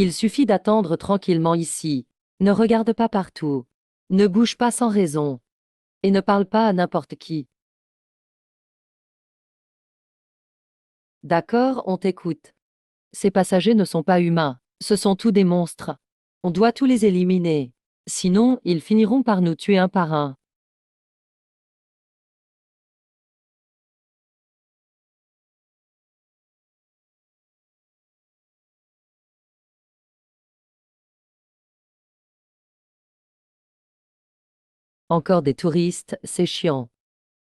Il suffit d'attendre tranquillement ici. Ne regarde pas partout. Ne bouge pas sans raison. Et ne parle pas à n'importe qui. D'accord, on t'écoute. Ces passagers ne sont pas humains. Ce sont tous des monstres. On doit tous les éliminer. Sinon, ils finiront par nous tuer un par un. Encore des touristes, c'est chiant.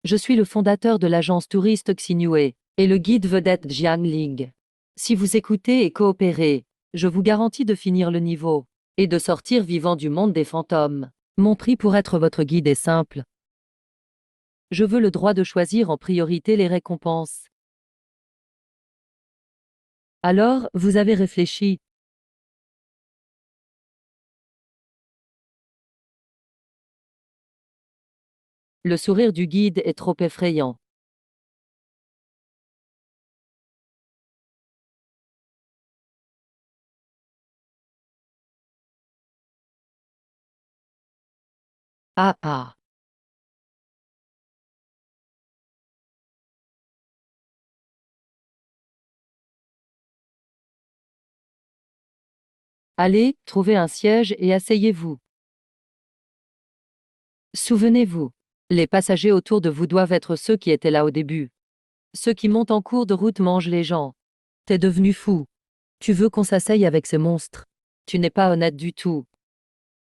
Je suis le fondateur de l'agence touriste Xinhue et le guide vedette Jiang Ling. Si vous écoutez et coopérez, je vous garantis de finir le niveau et de sortir vivant du monde des fantômes. Mon prix pour être votre guide est simple. Je veux le droit de choisir en priorité les récompenses. Alors, vous avez réfléchi. Le sourire du guide est trop effrayant. Ah ah. Allez, trouvez un siège et asseyez-vous. Souvenez-vous, les passagers autour de vous doivent être ceux qui étaient là au début. Ceux qui montent en cours de route mangent les gens. T'es devenu fou. Tu veux qu'on s'asseye avec ces monstres. Tu n'es pas honnête du tout.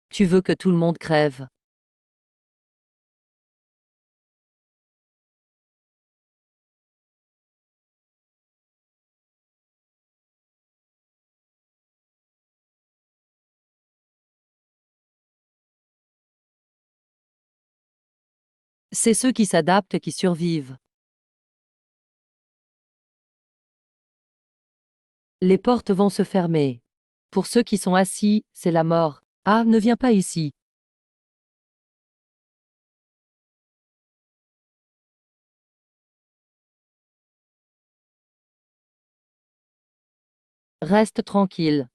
Tu veux que tout le monde crève. C'est ceux qui s'adaptent qui survivent. Les portes vont se fermer. Pour ceux qui sont assis, c'est la mort. Ah, ne viens pas ici. Reste tranquille.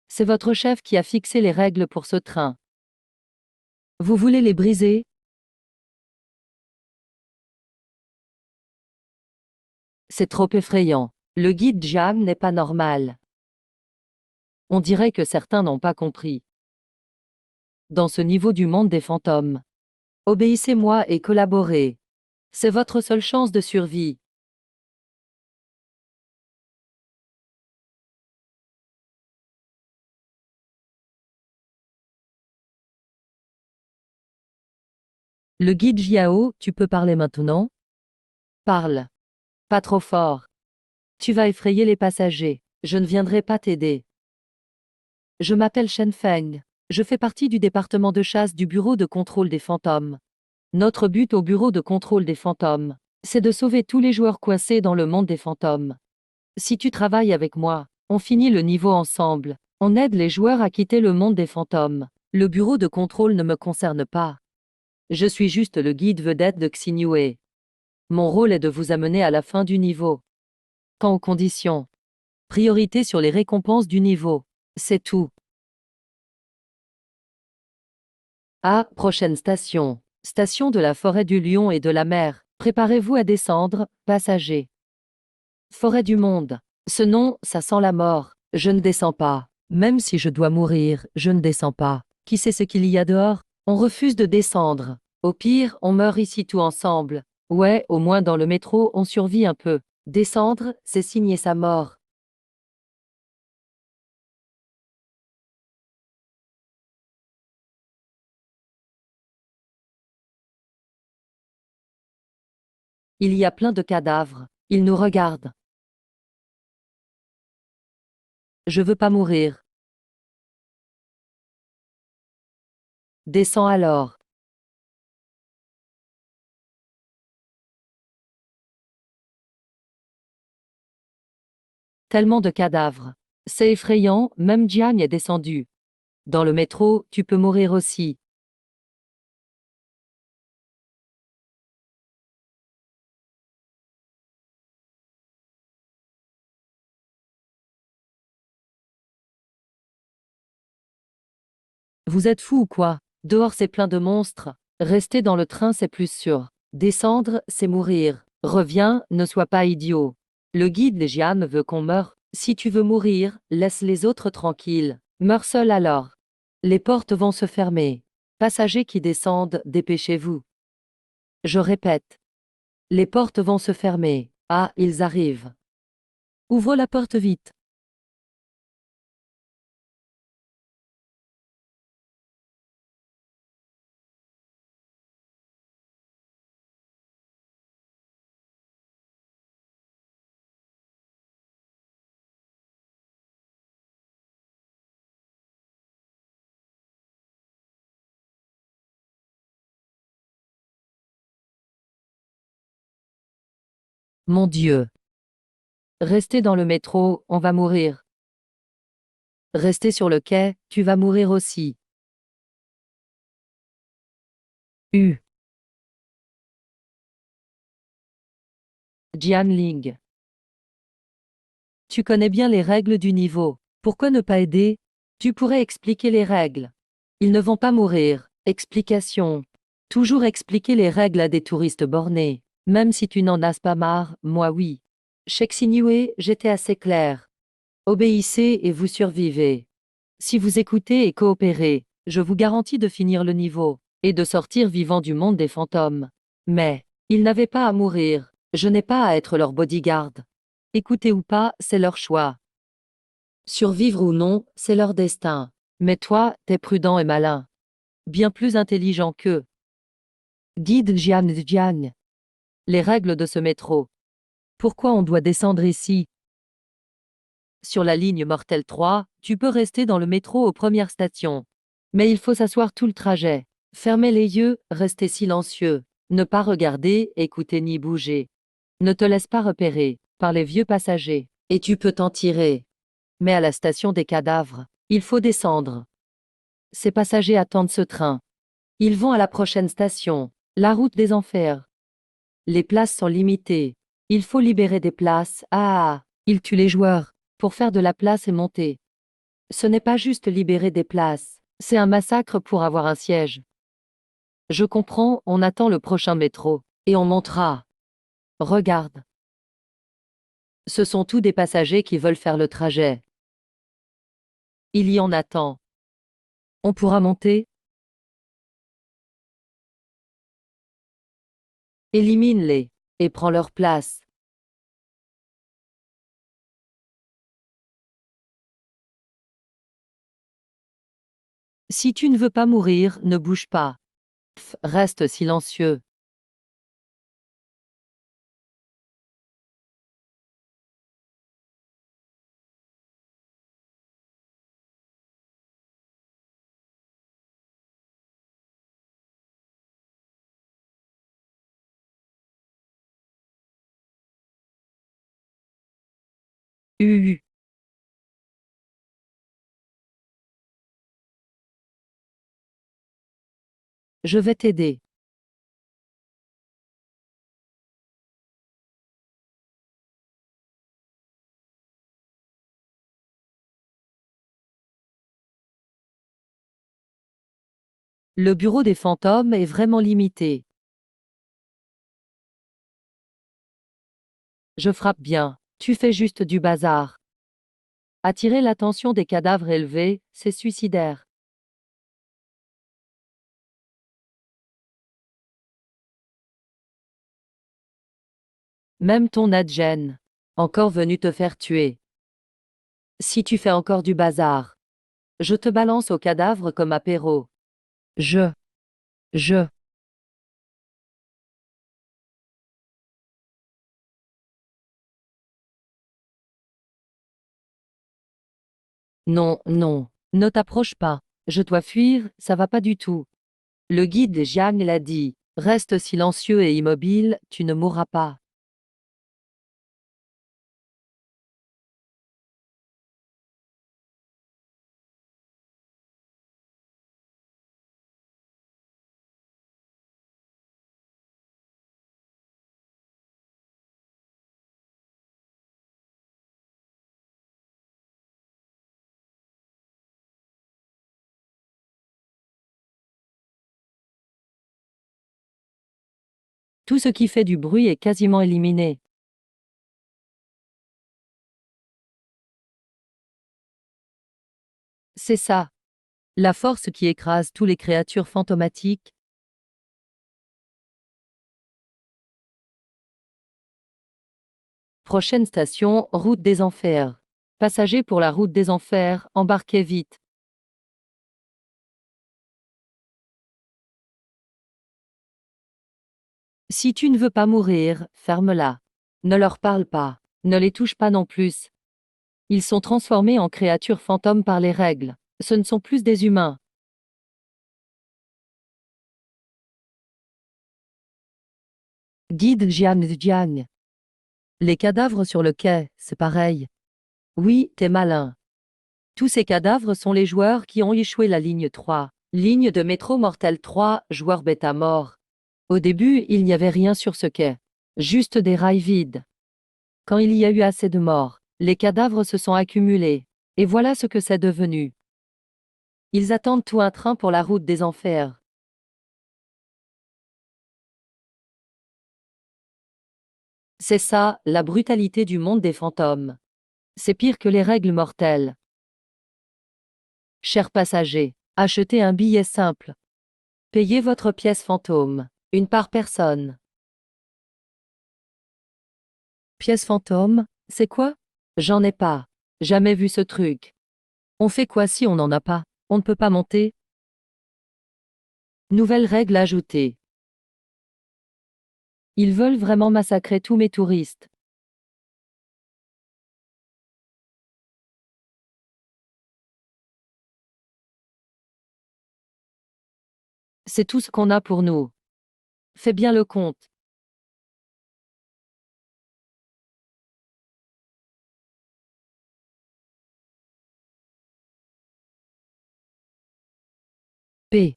C'est votre chef qui a fixé les règles pour ce train. Vous voulez les briser? C'est trop effrayant. Le guide Jam n'est pas normal. On dirait que certains n'ont pas compris. Dans ce niveau du monde des fantômes. Obéissez-moi et collaborez. C'est votre seule chance de survie. Le guide Jiao, tu peux parler maintenant? Parle. Pas trop fort. Tu vas effrayer les passagers. Je ne viendrai pas t'aider. Je m'appelle Shen Feng. Je fais partie du département de chasse du Bureau de contrôle des fantômes. Notre but au Bureau de contrôle des fantômes, c'est de sauver tous les joueurs coincés dans le monde des fantômes. Si tu travailles avec moi, on finit le niveau ensemble. On aide les joueurs à quitter le monde des fantômes. Le bureau de contrôle ne me concerne pas. Je suis juste le guide vedette de Xinhue. Mon rôle est de vous amener à la fin du niveau. Quand aux conditions. Priorité sur les récompenses du niveau. C'est tout. Ah, prochaine station. Station de la forêt du lion et de la mer. Préparez-vous à descendre, passagers. Forêt du monde. Ce nom, ça sent la mort. Je ne descends pas. Même si je dois mourir, je ne descends pas. Qui sait ce qu'il y a dehors? On refuse de descendre. Au pire, on meurt ici tout ensemble. Ouais, au moins dans le métro, on survit un peu. Descendre, c'est signer sa mort. Il y a plein de cadavres. Ils nous regardent. Je veux pas mourir. Descends alors. Tellement de cadavres. C'est effrayant, même Jiang est descendu. Dans le métro, tu peux mourir aussi. Vous êtes fou ou quoi? Dehors c'est plein de monstres. Rester dans le train c'est plus sûr. Descendre, c'est mourir. Reviens, ne sois pas idiot. Le guide Jian veut qu'on meure. Si tu veux mourir, laisse les autres tranquilles. Meurs seul alors. Les portes vont se fermer. Passagers qui descendent, dépêchez-vous. Je répète. Les portes vont se fermer. Ah, ils arrivent. Ouvre la porte vite. Mon Dieu. Restez dans le métro, on va mourir. Restez sur le quai, tu vas mourir aussi. U. Jianling. Tu connais bien les règles du niveau. Pourquoi ne pas aider? Tu pourrais expliquer les règles. Ils ne vont pas mourir. Explication. Toujours expliquer les règles à des touristes bornés. Même si tu n'en as pas marre, moi oui. Sheikh Sinué, j'étais assez clair. Obéissez et vous survivez. Si vous écoutez et coopérez, je vous garantis de finir le niveau, et de sortir vivant du monde des fantômes. Mais, ils n'avaient pas à mourir, je n'ai pas à être leur bodyguard. Écouter ou pas, c'est leur choix. Survivre ou non, c'est leur destin. Mais toi, t'es prudent et malin. Bien plus intelligent qu'eux. Guide Jian. Les règles de ce métro. Pourquoi on doit descendre ici? Sur la ligne Mortel 3, tu peux rester dans le métro aux premières stations. Mais il faut s'asseoir tout le trajet. Fermez les yeux, restez silencieux. Ne pas regarder, écouter ni bouger. Ne te laisse pas repérer par les vieux passagers. Et tu peux t'en tirer. Mais à la station des cadavres, il faut descendre. Ces passagers attendent ce train. Ils vont à la prochaine station, la route des enfers. Les places sont limitées. Il faut libérer des places. Ah, ils tuent les joueurs pour faire de la place et monter. Ce n'est pas juste libérer des places, c'est un massacre pour avoir un siège. Je comprends, on attend le prochain métro. Et on montera. Regarde. Ce sont tous des passagers qui veulent faire le trajet. Il y en attend. On pourra monter? Élimine-les. Et prends leur place. Si tu ne veux pas mourir, ne bouge pas. Reste silencieux. UU. Je vais t'aider. Le bureau des fantômes est vraiment limité. Je frappe bien. Tu fais juste du bazar. Attirer l'attention des cadavres élevés, c'est suicidaire. Même ton adgène. Encore venu te faire tuer. Si tu fais encore du bazar, je te balance au cadavre comme apéro. Je. Je. Non, non. Ne t'approche pas. Je dois fuir, ça va pas du tout. Le guide Jiang l'a dit. Reste silencieux et immobile, tu ne mourras pas. Tout ce qui fait du bruit est quasiment éliminé. C'est ça. La force qui écrase tous les créatures fantomatiques. Prochaine station, route des Enfers. Passagers pour la route des Enfers, embarquez vite. Si tu ne veux pas mourir, ferme-la. Ne leur parle pas. Ne les touche pas non plus. Ils sont transformés en créatures fantômes par les règles. Ce ne sont plus des humains. Guide Jiang Jiang. Les cadavres sur le quai, c'est pareil. Oui, t'es malin. Tous ces cadavres sont les joueurs qui ont échoué la ligne 3. Ligne de métro Mortel 3, joueur bêta mort. Au début, il n'y avait rien sur ce quai. Juste des rails vides. Quand il y a eu assez de morts, les cadavres se sont accumulés. Et voilà ce que c'est devenu. Ils attendent tout un train pour la route des Enfers. C'est ça, la brutalité du monde des fantômes. C'est pire que les règles mortelles. Chers passagers, achetez un billet simple. Payez votre pièce fantôme. Une par personne. Pièce fantôme, c'est quoi? J'en ai pas. Jamais vu ce truc. On fait quoi si on n'en a pas? On ne peut pas monter? Nouvelle règle ajoutée. Ils veulent vraiment massacrer tous mes touristes. C'est tout ce qu'on a pour nous. Fais bien le compte. P.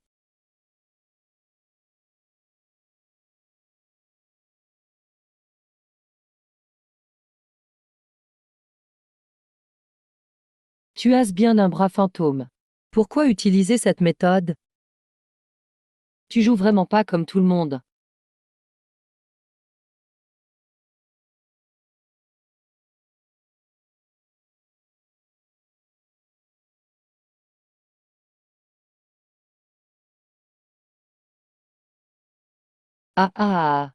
Tu as bien un bras fantôme. Pourquoi utiliser cette méthode? Tu joues vraiment pas comme tout le monde. Ah ah ah.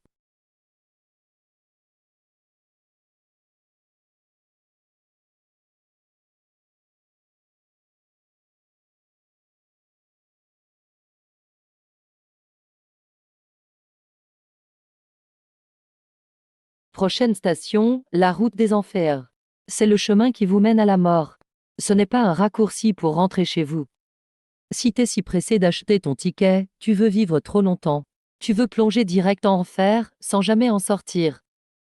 Prochaine station, la route des Enfers. C'est le chemin qui vous mène à la mort. Ce n'est pas un raccourci pour rentrer chez vous. Si t'es si pressé d'acheter ton ticket, tu veux vivre trop longtemps. Tu veux plonger direct en enfer, sans jamais en sortir.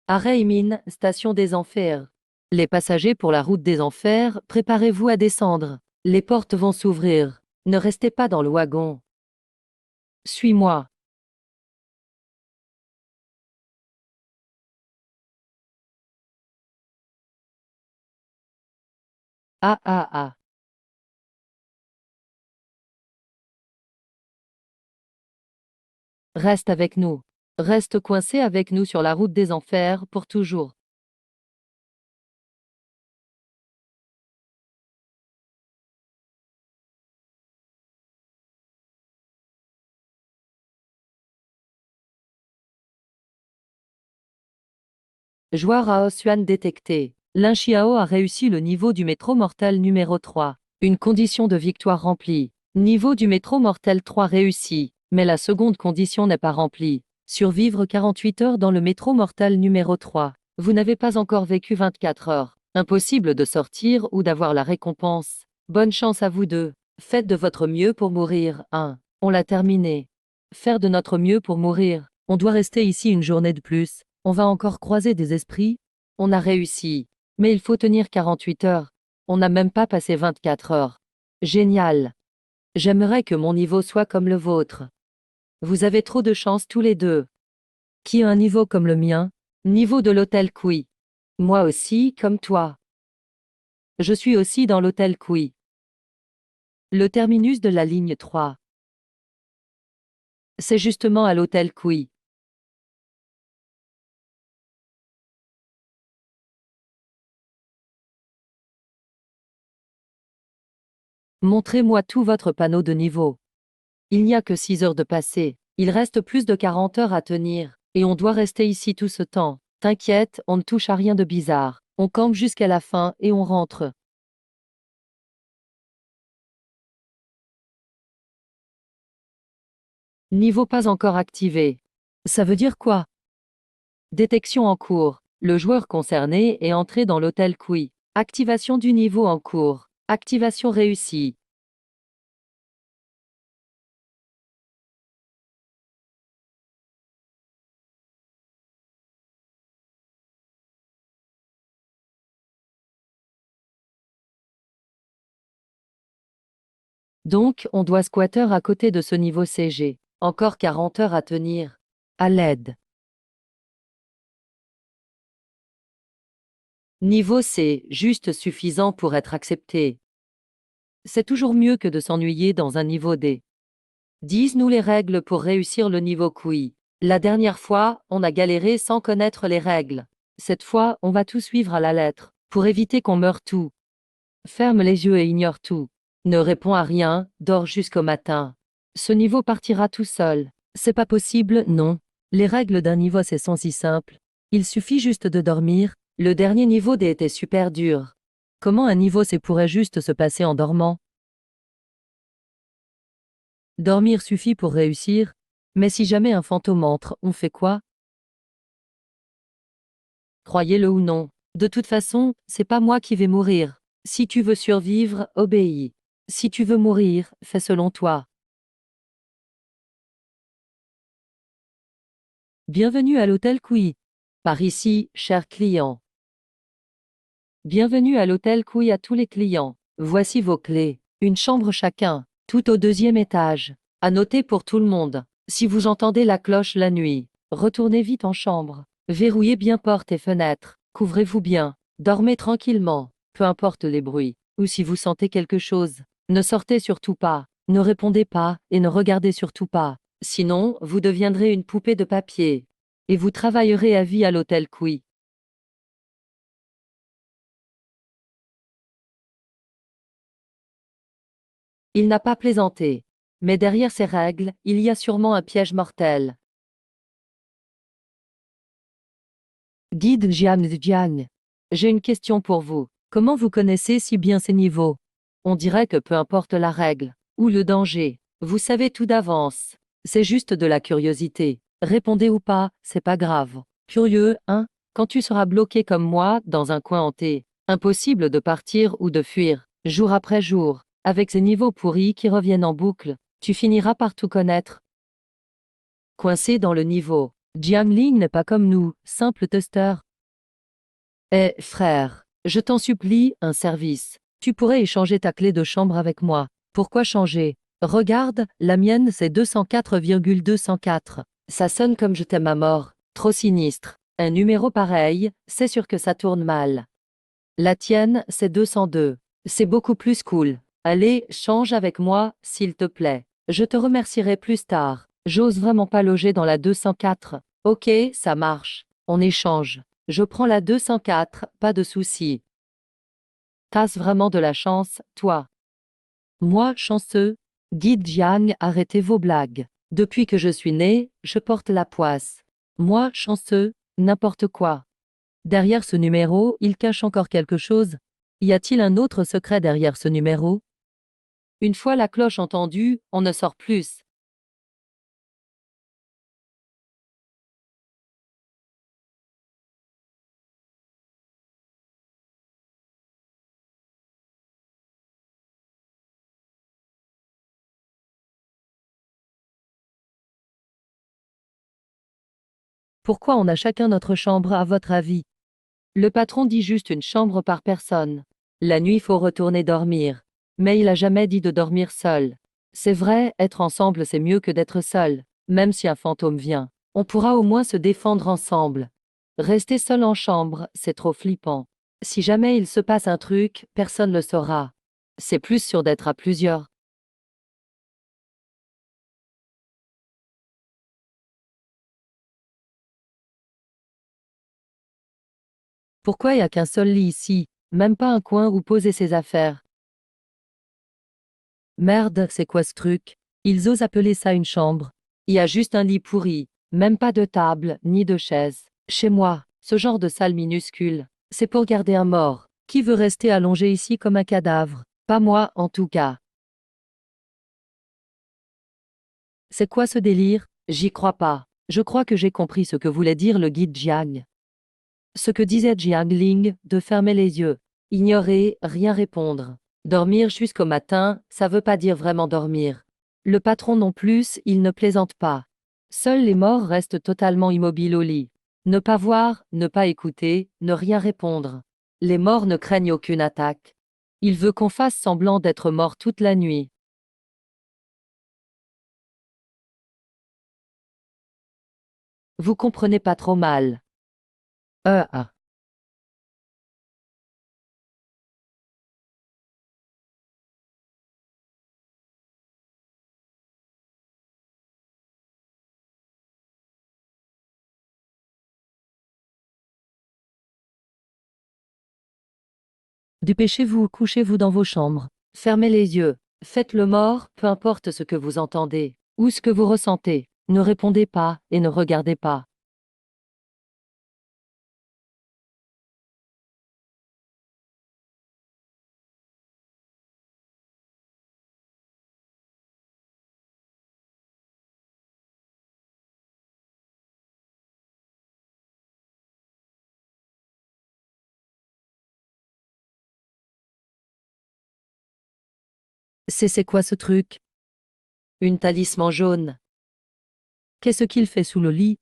Arrêt Imin, station des Enfers. Les passagers pour la route des Enfers, préparez-vous à descendre. Les portes vont s'ouvrir. Ne restez pas dans le wagon. Suis-moi. Ah ah ah. Reste avec nous. Reste coincé avec nous sur la route des Enfers pour toujours. Joueur à Osuan détecté. Lin Xiao a réussi le niveau du métro mortel numéro 3. Une condition de victoire remplie. Niveau du métro mortel 3 réussi. Mais la seconde condition n'est pas remplie. Survivre 48 heures dans le métro mortel numéro 3. Vous n'avez pas encore vécu 24 heures. Impossible de sortir ou d'avoir la récompense. Bonne chance à vous deux. Faites de votre mieux pour mourir. 1. On l'a terminé. Faire de notre mieux pour mourir. On doit rester ici une journée de plus. On va encore croiser des esprits? On a réussi. Mais il faut tenir 48 heures. On n'a même pas passé 24 heures. Génial. J'aimerais que mon niveau soit comme le vôtre. Vous avez trop de chance tous les deux. Qui a un niveau comme le mien? Niveau de l'hôtel Kui. Moi aussi, comme toi. Je suis aussi dans l'hôtel Kui. Le terminus de la ligne 3. C'est justement à l'hôtel Kui. Montrez-moi tout votre panneau de niveau. Il n'y a que 6 heures de passé. Il reste plus de 40 heures à tenir. Et on doit rester ici tout ce temps. T'inquiète, on ne touche à rien de bizarre. On campe jusqu'à la fin et on rentre. Niveau pas encore activé. Ça veut dire quoi? Détection en cours. Le joueur concerné est entré dans l'hôtel Kui. Activation du niveau en cours. Activation réussie. Donc, on doit squatter à côté de ce niveau CG. Encore 40 heures à tenir. À l'aide. Niveau C, juste suffisant pour être accepté. C'est toujours mieux que de s'ennuyer dans un niveau D. Dis-nous les règles pour réussir le niveau QI. La dernière fois, on a galéré sans connaître les règles. Cette fois, on va tout suivre à la lettre, pour éviter qu'on meure tout. Ferme les yeux et ignore tout. Ne réponds à rien, dors jusqu'au matin. Ce niveau partira tout seul. C'est pas possible, non. Les règles d'un niveau C sont si simples. Il suffit juste de dormir. Le dernier niveau D était super dur. Comment un niveau C pourrait juste se passer en dormant? Dormir suffit pour réussir, mais si jamais un fantôme entre, on fait quoi? Croyez-le ou non. De toute façon, c'est pas moi qui vais mourir. Si tu veux survivre, obéis. Si tu veux mourir, fais selon toi. Bienvenue à l'hôtel Kui. Par ici, cher client. Bienvenue à l'hôtel Kui à tous les clients. Voici vos clés. Une chambre chacun, tout au 2e étage. À noter pour tout le monde. Si vous entendez la cloche la nuit, retournez vite en chambre. Verrouillez bien portes et fenêtres. Couvrez-vous bien. Dormez tranquillement, peu importe les bruits. Ou si vous sentez quelque chose, ne sortez surtout pas. Ne répondez pas et ne regardez surtout pas. Sinon, vous deviendrez une poupée de papier. Et vous travaillerez à vie à l'hôtel Kui. Il n'a pas plaisanté. Mais derrière ces règles, il y a sûrement un piège mortel. Guide Jian Jiang. J'ai une question pour vous. Comment vous connaissez si bien ces niveaux? On dirait que peu importe la règle, ou le danger, vous savez tout d'avance. C'est juste de la curiosité. Répondez ou pas, c'est pas grave. Curieux, hein? Quand tu seras bloqué comme moi, dans un coin hanté, impossible de partir ou de fuir, jour après jour, avec ces niveaux pourris qui reviennent en boucle, tu finiras par tout connaître. Coincé dans le niveau. Jiang Ling n'est pas comme nous, simple tester. Eh, frère, je t'en supplie, un service. Tu pourrais échanger ta clé de chambre avec moi. Pourquoi changer? Regarde, la mienne c'est 204,204. Ça sonne comme je t'aime à mort. Trop sinistre. Un numéro pareil, c'est sûr que ça tourne mal. La tienne, c'est 202. C'est beaucoup plus cool. Allez, change avec moi, s'il te plaît. Je te remercierai plus tard. J'ose vraiment pas loger dans la 204. Ok, ça marche. On échange. Je prends la 204, pas de souci. T'as vraiment de la chance, toi. Moi, chanceux? Guide Jiang, arrêtez vos blagues. Depuis que je suis né, je porte la poisse. Moi, chanceux? N'importe quoi. Derrière ce numéro, il cache encore quelque chose? Y a-t-il un autre secret derrière ce numéro? Une fois la cloche entendue, on ne sort plus. Pourquoi on a chacun notre chambre à votre avis? Le patron dit juste une chambre par personne. La nuit faut retourner dormir. Mais il a jamais dit de dormir seul. C'est vrai, être ensemble c'est mieux que d'être seul. Même si un fantôme vient, on pourra au moins se défendre ensemble. Rester seul en chambre, c'est trop flippant. Si jamais il se passe un truc, personne ne le saura. C'est plus sûr d'être à plusieurs. Pourquoi il n'y a qu'un seul lit ici? Même pas un coin où poser ses affaires. Merde, c'est quoi ce truc? Ils osent appeler ça une chambre. Il y a juste un lit pourri, même pas de table, ni de chaise. Chez moi, ce genre de salle minuscule, c'est pour garder un mort. Qui veut rester allongé ici comme un cadavre? Pas moi, en tout cas. C'est quoi ce délire? J'y crois pas. Je crois que j'ai compris ce que voulait dire le guide Jiang. Ce que disait Jiang Ling, de fermer les yeux. Ignorer, rien répondre. Dormir jusqu'au matin, ça veut pas dire vraiment dormir. Le patron non plus, il ne plaisante pas. Seuls les morts restent totalement immobiles au lit. Ne pas voir, ne pas écouter, ne rien répondre. Les morts ne craignent aucune attaque. Il veut qu'on fasse semblant d'être mort toute la nuit. Vous comprenez pas trop mal. Ah. Dépêchez-vous, couchez-vous dans vos chambres. Fermez les yeux. Faites le mort, peu importe ce que vous entendez, ou ce que vous ressentez. Ne répondez pas, et ne regardez pas. C'est quoi ce truc? Une talisman jaune. Qu'est-ce qu'il fait sous le lit?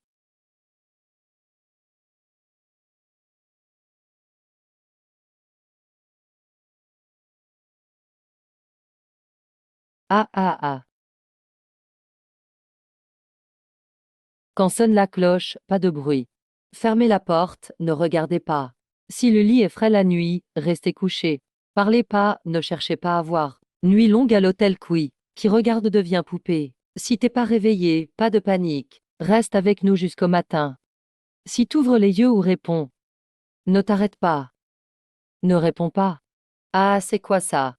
Ah. Quand sonne la cloche, pas de bruit. Fermez la porte, ne regardez pas. Si le lit est frais la nuit, restez couché. Parlez pas, ne cherchez pas à voir. Nuit longue à l'hôtel qui regarde devient poupée. Si t'es pas réveillé, pas de panique. Reste avec nous jusqu'au matin. Si t'ouvres les yeux ou réponds, ne t'arrête pas. Ne réponds pas. Ah, c'est quoi ça?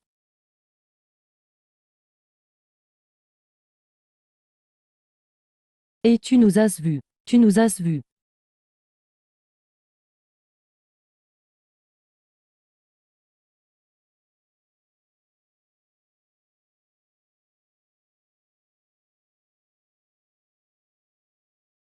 Et tu nous as vus. Tu nous as vus.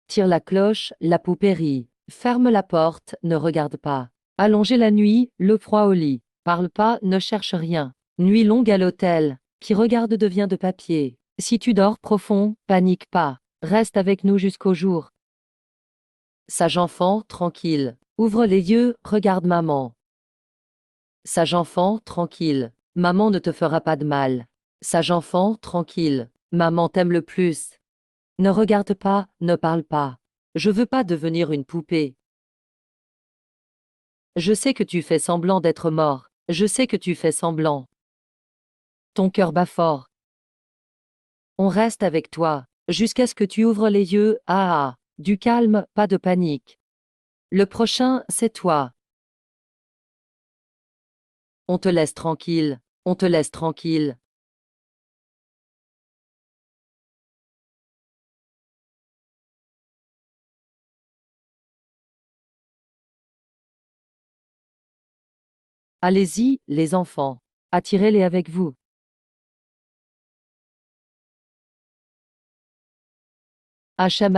Tire la cloche, la poupée rit. Ferme la porte, ne regarde pas. Allongez la nuit, le froid au lit. Parle pas, ne cherche rien. Nuit longue à l'hôtel. Qui regarde devient de papier. Si tu dors profond, panique pas. Reste avec nous jusqu'au jour. Sage enfant, tranquille. Ouvre les yeux, regarde maman. Sage enfant, tranquille. Maman ne te fera pas de mal. Sage enfant, tranquille. Maman t'aime le plus. Ne regarde pas, ne parle pas. Je veux pas devenir une poupée. Je sais que tu fais semblant d'être mort. Je sais que tu fais semblant. Ton cœur bat fort. On reste avec toi, jusqu'à ce que tu ouvres les yeux. Ah. Du calme, pas de panique. Le prochain, c'est toi. On te laisse tranquille. On te laisse tranquille. Allez-y, les enfants. Attirez-les avec vous. Hachem.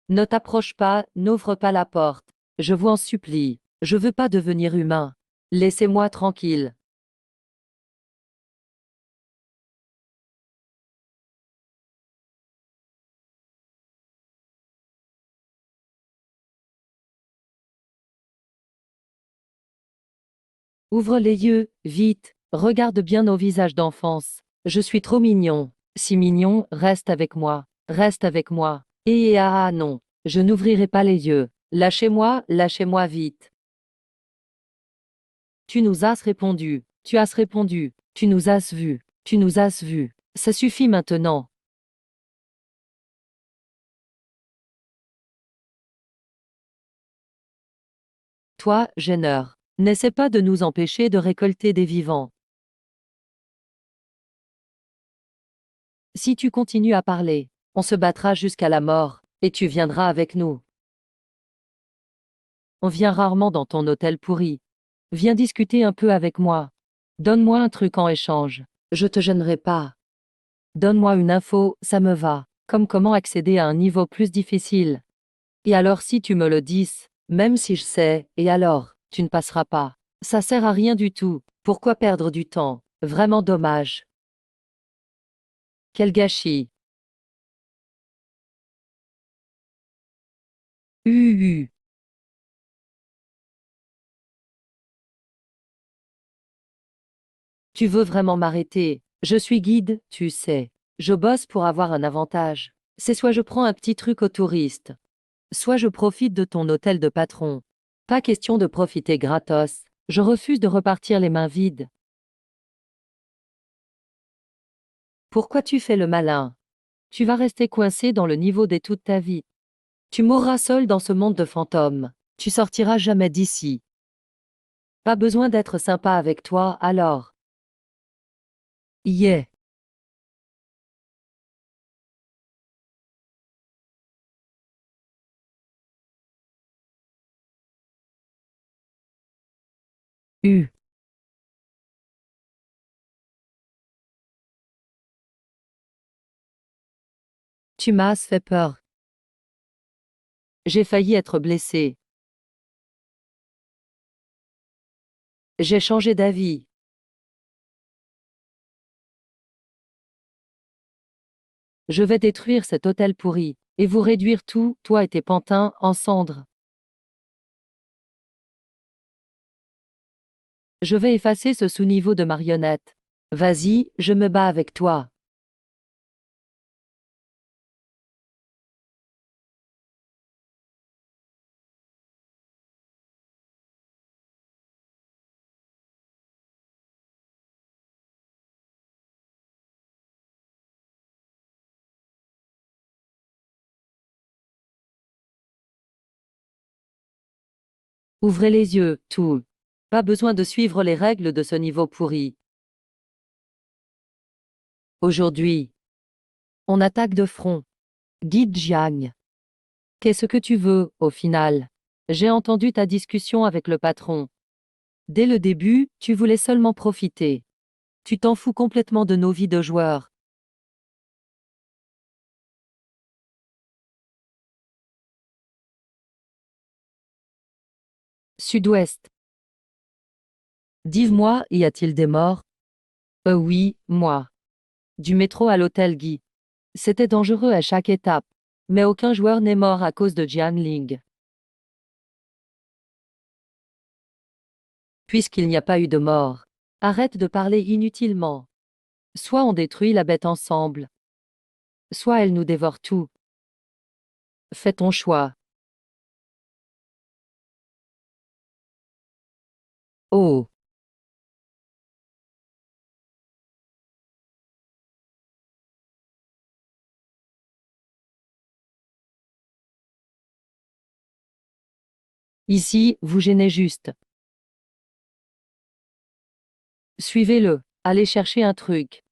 Ne t'approche pas, n'ouvre pas la porte. Je vous en supplie. Je veux pas devenir humain. Laissez-moi tranquille. Ouvre les yeux, vite. Regarde bien nos visages d'enfance. Je suis trop mignon. Si mignon, reste avec moi. Reste avec moi. Et non. Je n'ouvrirai pas les yeux. Lâchez-moi vite. Tu nous as répondu. Tu as répondu. Tu nous as vus. Tu nous as vus. Ça suffit maintenant. Toi, gêneur, n'essaie pas de nous empêcher de récolter des vivants. Si tu continues à parler, on se battra jusqu'à la mort, et tu viendras avec nous. On vient rarement dans ton hôtel pourri. Viens discuter un peu avec moi. Donne-moi un truc en échange. Je te gênerai pas. Donne-moi une info, ça me va. Comme comment accéder à un niveau plus difficile. Et alors si tu me le dis, même si je sais, et alors, tu ne passeras pas. Ça sert à rien du tout. Pourquoi perdre du temps? Vraiment dommage. Quel gâchis. Hu. Tu veux vraiment m'arrêter? Je suis guide, tu sais. Je bosse pour avoir un avantage. C'est soit je prends un petit truc aux touristes, soit je profite de ton hôtel de patron. Pas question de profiter gratos. Je refuse de repartir les mains vides. Pourquoi tu fais le malin? Tu vas rester coincé dans le niveau des toute ta vie. Tu mourras seul dans ce monde de fantômes. Tu sortiras jamais d'ici. Pas besoin d'être sympa avec toi, alors. Yeah. U. Tu m'as fait peur. J'ai failli être blessé. J'ai changé d'avis. Je vais détruire cet hôtel pourri, et vous réduire tout, toi et tes pantins, en cendres. Je vais effacer ce sous-niveau de marionnette. Vas-y, je me bats avec toi. Ouvrez les yeux, tout. Pas besoin de suivre les règles de ce niveau pourri. Aujourd'hui, on attaque de front. Guide Jiang. Qu'est-ce que tu veux, au final? J'ai entendu ta discussion avec le patron. Dès le début, tu voulais seulement profiter. Tu t'en fous complètement de nos vies de joueurs. Sud-Ouest. Dis-moi, y a-t-il des morts? Oui, moi. Du métro à l'hôtel Guy. C'était dangereux à chaque étape. Mais aucun joueur n'est mort à cause de Jiang Ling. Puisqu'il n'y a pas eu de mort. Arrête de parler inutilement. Soit on détruit la bête ensemble, soit elle nous dévore tout. Fais ton choix. Oh, ici, vous gênez juste. Suivez-le. Allez chercher un truc.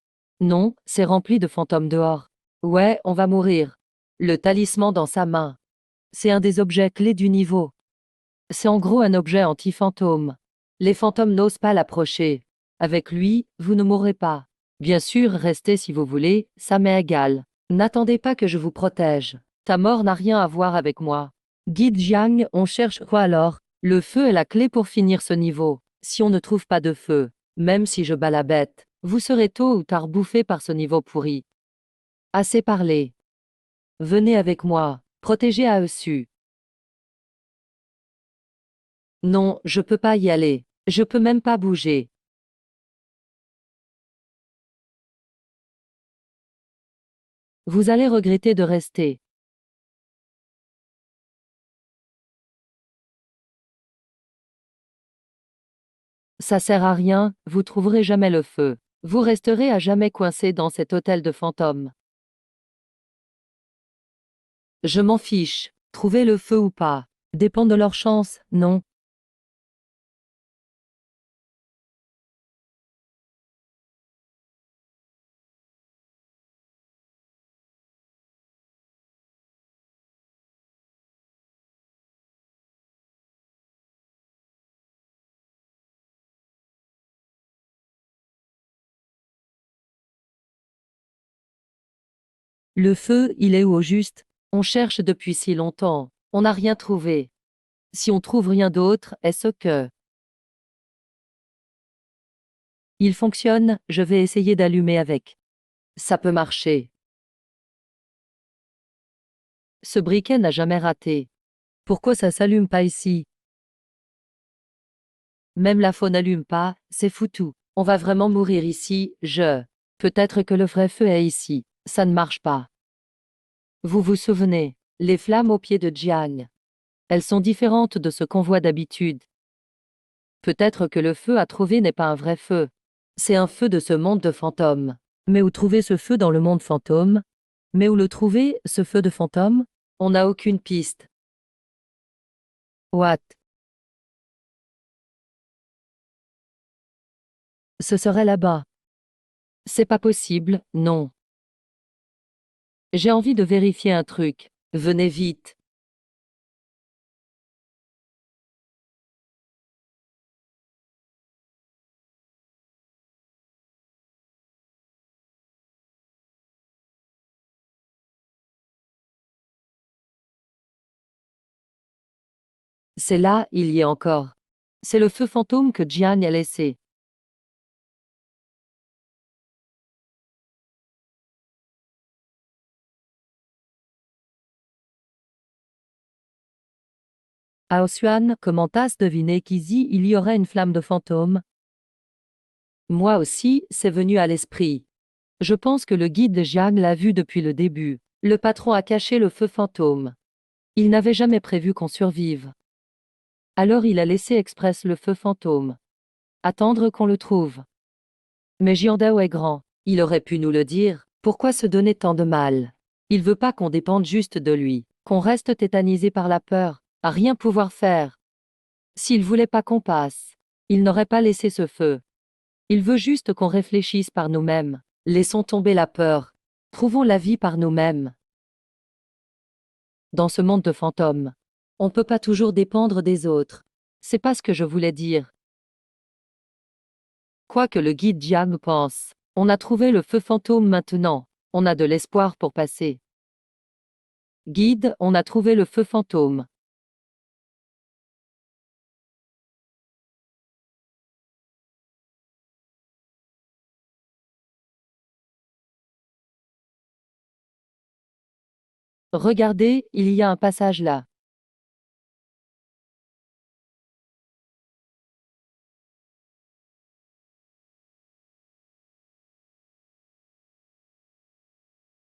Non, c'est rempli de fantômes dehors. Ouais, on va mourir. Le talisman dans sa main. C'est un des objets clés du niveau. C'est en gros un objet anti-fantôme. Les fantômes n'osent pas l'approcher. Avec lui, vous ne mourrez pas. Bien sûr, restez si vous voulez, ça m'est égal. N'attendez pas que je vous protège. Ta mort n'a rien à voir avec moi. Guide Jiang, on cherche quoi alors? Le feu est la clé pour finir ce niveau. Si on ne trouve pas de feu, même si je bats la bête, vous serez tôt ou tard bouffé par ce niveau pourri. Assez parlé. Venez avec moi, protégez Aesu. Non, je peux pas y aller. Je peux même pas bouger. Vous allez regretter de rester. Ça sert à rien, vous trouverez jamais le feu. Vous resterez à jamais coincé dans cet hôtel de fantômes. Je m'en fiche. Trouver le feu ou pas. Dépend de leur chance, non? Le feu, il est où au juste? On cherche depuis si longtemps. On n'a rien trouvé. Si on trouve rien d'autre, est-ce que... Il fonctionne, je vais essayer d'allumer avec. Ça peut marcher. Ce briquet n'a jamais raté. Pourquoi ça s'allume pas ici? Même la faune n'allume pas, c'est foutu. On va vraiment mourir ici, Peut-être que le vrai feu est ici. Ça ne marche pas. Vous vous souvenez, les flammes au pied de Jiang. Elles sont différentes de ce qu'on voit d'habitude. Peut-être que le feu à trouver n'est pas un vrai feu. C'est un feu de ce monde de fantômes. Mais où trouver ce feu dans le monde fantôme? Mais où le trouver, ce feu de fantôme? On n'a aucune piste. What? Ce serait là-bas. C'est pas possible, non. J'ai envie de vérifier un truc. Venez vite. C'est là, il y est encore. C'est le feu fantôme que Jiang a laissé. Aosuan, comment t'as deviné qu'ici il y aurait une flamme de fantôme? Moi aussi, c'est venu à l'esprit. Je pense que le guide de Jiang l'a vu depuis le début. Le patron a caché le feu fantôme. Il n'avait jamais prévu qu'on survive. Alors il a laissé express le feu fantôme. Attendre qu'on le trouve. Mais Jiandao est grand. Il aurait pu nous le dire. Pourquoi se donner tant de mal? Il veut pas qu'on dépende juste de lui, qu'on reste tétanisé par la peur, à rien pouvoir faire. S'il voulait pas qu'on passe, il n'aurait pas laissé ce feu. Il veut juste qu'on réfléchisse par nous-mêmes. Laissons tomber la peur. Trouvons la vie par nous-mêmes. Dans ce monde de fantômes, on peut pas toujours dépendre des autres. C'est pas ce que je voulais dire. Quoi que le guide Jiang pense, on a trouvé le feu fantôme maintenant. On a de l'espoir pour passer. Guide, on a trouvé le feu fantôme. Regardez, il y a un passage là.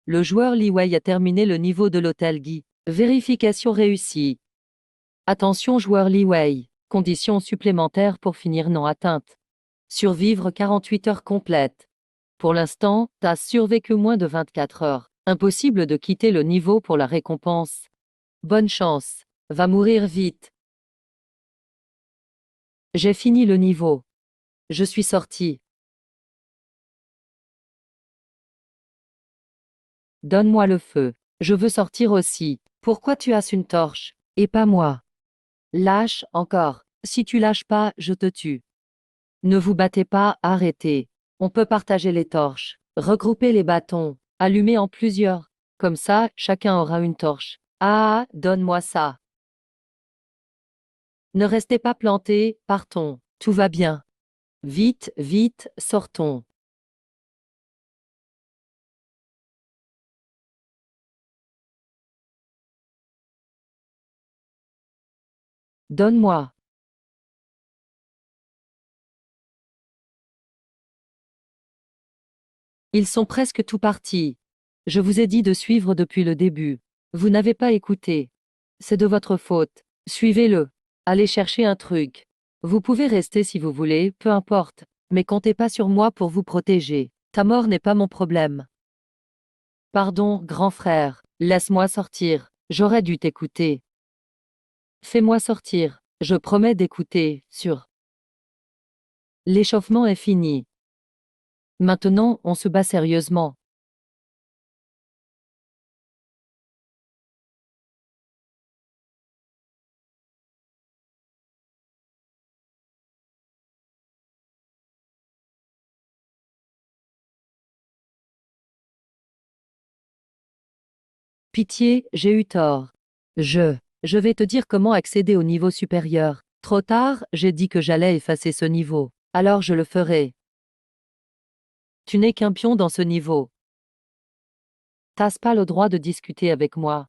Le joueur Li Wei a terminé le niveau de l'hôtel Guy. Vérification réussie. Attention joueur Li Wei. Conditions supplémentaires pour finir non atteinte. Survivre 48 heures complètes. Pour l'instant, t'as survécu moins de 24 heures. Impossible de quitter le niveau pour la récompense. Bonne chance. Va mourir vite. J'ai fini le niveau. Je suis sorti. Donne-moi le feu. Je veux sortir aussi. Pourquoi tu as une torche, et pas moi? Lâche, encore. Si tu lâches pas, je te tue. Ne vous battez pas, arrêtez. On peut partager les torches, regrouper les bâtons, allumer en plusieurs. Comme ça, chacun aura une torche. Ah, donne-moi ça. Ne restez pas plantés, partons. Tout va bien. Vite, vite, sortons. Donne-moi. Ils sont presque tout partis. Je vous ai dit de suivre depuis le début. Vous n'avez pas écouté. C'est de votre faute. Suivez-le. Allez chercher un truc. Vous pouvez rester si vous voulez, peu importe. Mais comptez pas sur moi pour vous protéger. Ta mort n'est pas mon problème. Pardon, grand frère. Laisse-moi sortir. J'aurais dû t'écouter. Fais-moi sortir. Je promets d'écouter, sur. L'échauffement est fini. Maintenant, on se bat sérieusement. Pitié, j'ai eu tort. Je vais te dire comment accéder au niveau supérieur. Trop tard, j'ai dit que j'allais effacer ce niveau. Alors je le ferai. Tu n'es qu'un pion dans ce niveau. T'as pas le droit de discuter avec moi.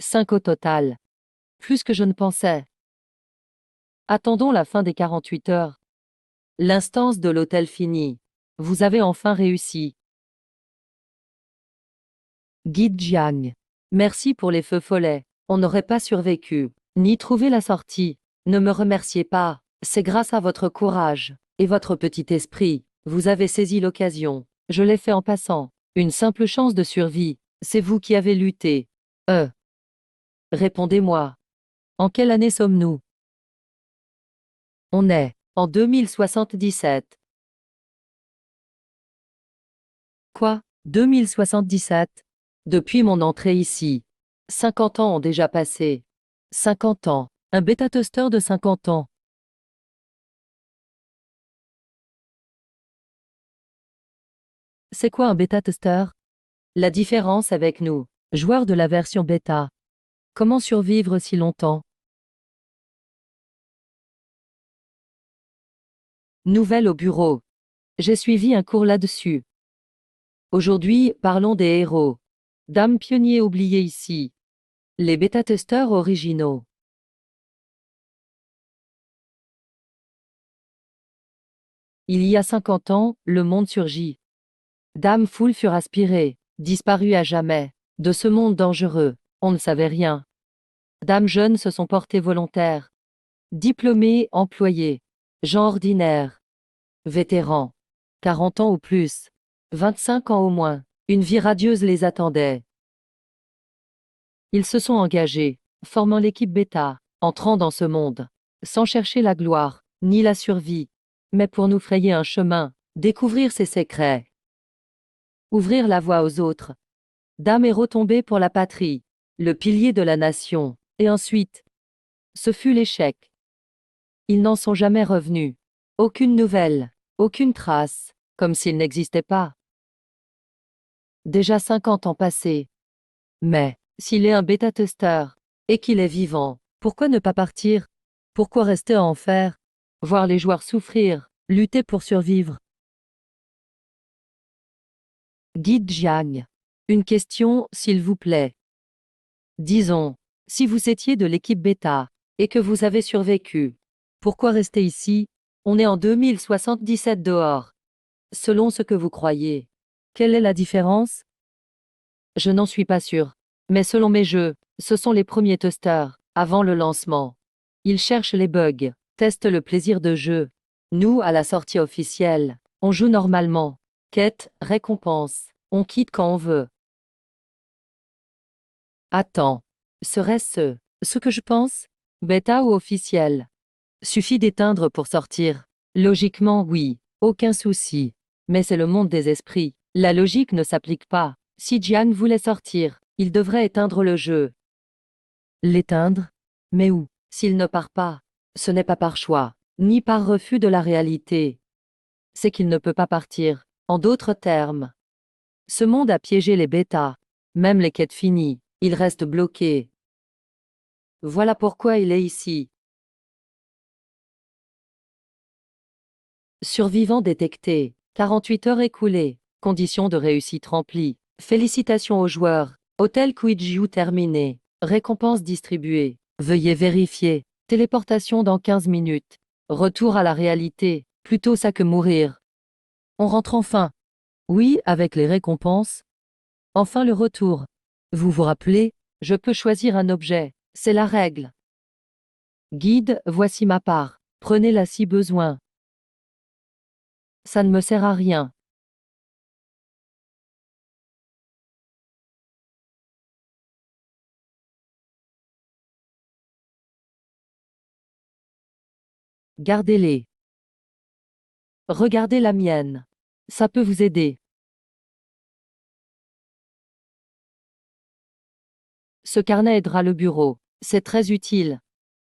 Cinq au total. Plus que je ne pensais. Attendons la fin des 48 heures. L'instance de l'hôtel finie. Vous avez enfin réussi. Guide Jiang. Merci pour les feux follets. On n'aurait pas survécu, ni trouvé la sortie. Ne me remerciez pas. C'est grâce à votre courage et votre petit esprit. Vous avez saisi l'occasion. Je l'ai fait en passant. Une simple chance de survie. C'est vous qui avez lutté. Répondez-moi. En quelle année sommes-nous? On est en 2077. Quoi? 2077? Depuis mon entrée ici. 50 ans ont déjà passé. 50 ans. Un bêta-testeur de 50 ans. C'est quoi un bêta-testeur? La différence avec nous, joueurs de la version bêta. Comment survivre si longtemps? Nouvelle au bureau. J'ai suivi un cours là-dessus. Aujourd'hui, parlons des héros. Dames pionniers oubliés ici. Les bêta-testeurs originaux. Il y a 50 ans, le monde surgit. Dame foule furent aspirées, disparues à jamais. De ce monde dangereux, on ne savait rien. Dames jeunes se sont portées volontaires. Diplômés, employés. Gens ordinaires. Vétérans. 40 ans ou plus. 25 ans au moins. Une vie radieuse les attendait. Ils se sont engagés, formant l'équipe bêta, entrant dans ce monde, sans chercher la gloire, ni la survie, mais pour nous frayer un chemin, découvrir ses secrets, ouvrir la voie aux autres. Dame est retombée pour la patrie, le pilier de la nation, et ensuite, ce fut l'échec. Ils n'en sont jamais revenus. Aucune nouvelle, aucune trace, comme s'ils n'existaient pas. Déjà 50 ans passés. Mais, s'il est un bêta-testeur, et qu'il est vivant, pourquoi ne pas partir? Pourquoi rester à en faire? Voir les joueurs souffrir, lutter pour survivre. Guide Jiang. Une question, s'il vous plaît. Disons, si vous étiez de l'équipe bêta, et que vous avez survécu, pourquoi rester ici? On est en 2077 dehors. Selon ce que vous croyez. Quelle est la différence? Je n'en suis pas sûr. Mais selon mes jeux, ce sont les premiers testeurs, avant le lancement. Ils cherchent les bugs, testent le plaisir de jeu. Nous, à la sortie officielle, on joue normalement. Quête, récompense, on quitte quand on veut. Attends. Serait-ce ce que je pense? Bêta ou officiel? Suffit d'éteindre pour sortir. Logiquement, oui, aucun souci. Mais c'est le monde des esprits. La logique ne s'applique pas. Si Jiang voulait sortir, il devrait éteindre le jeu. L'éteindre? Mais où? S'il ne part pas, ce n'est pas par choix, ni par refus de la réalité. C'est qu'il ne peut pas partir. En d'autres termes, ce monde a piégé les bêtas. Même les quêtes finies, il reste bloqué. Voilà pourquoi il est ici. Survivant détecté. 48 heures écoulées. Conditions de réussite remplies. Félicitations aux joueurs. Hôtel Kuijiu terminé. Récompense distribuée. Veuillez vérifier. Téléportation dans 15 minutes. Retour à la réalité. Plutôt ça que mourir. On rentre enfin. Oui, avec les récompenses. Enfin le retour. Vous vous rappelez? Je peux choisir un objet. C'est la règle. Guide, voici ma part. Prenez-la si besoin. Ça ne me sert à rien. Gardez-les. Regardez la mienne. Ça peut vous aider. Ce carnet aidera le bureau. C'est très utile.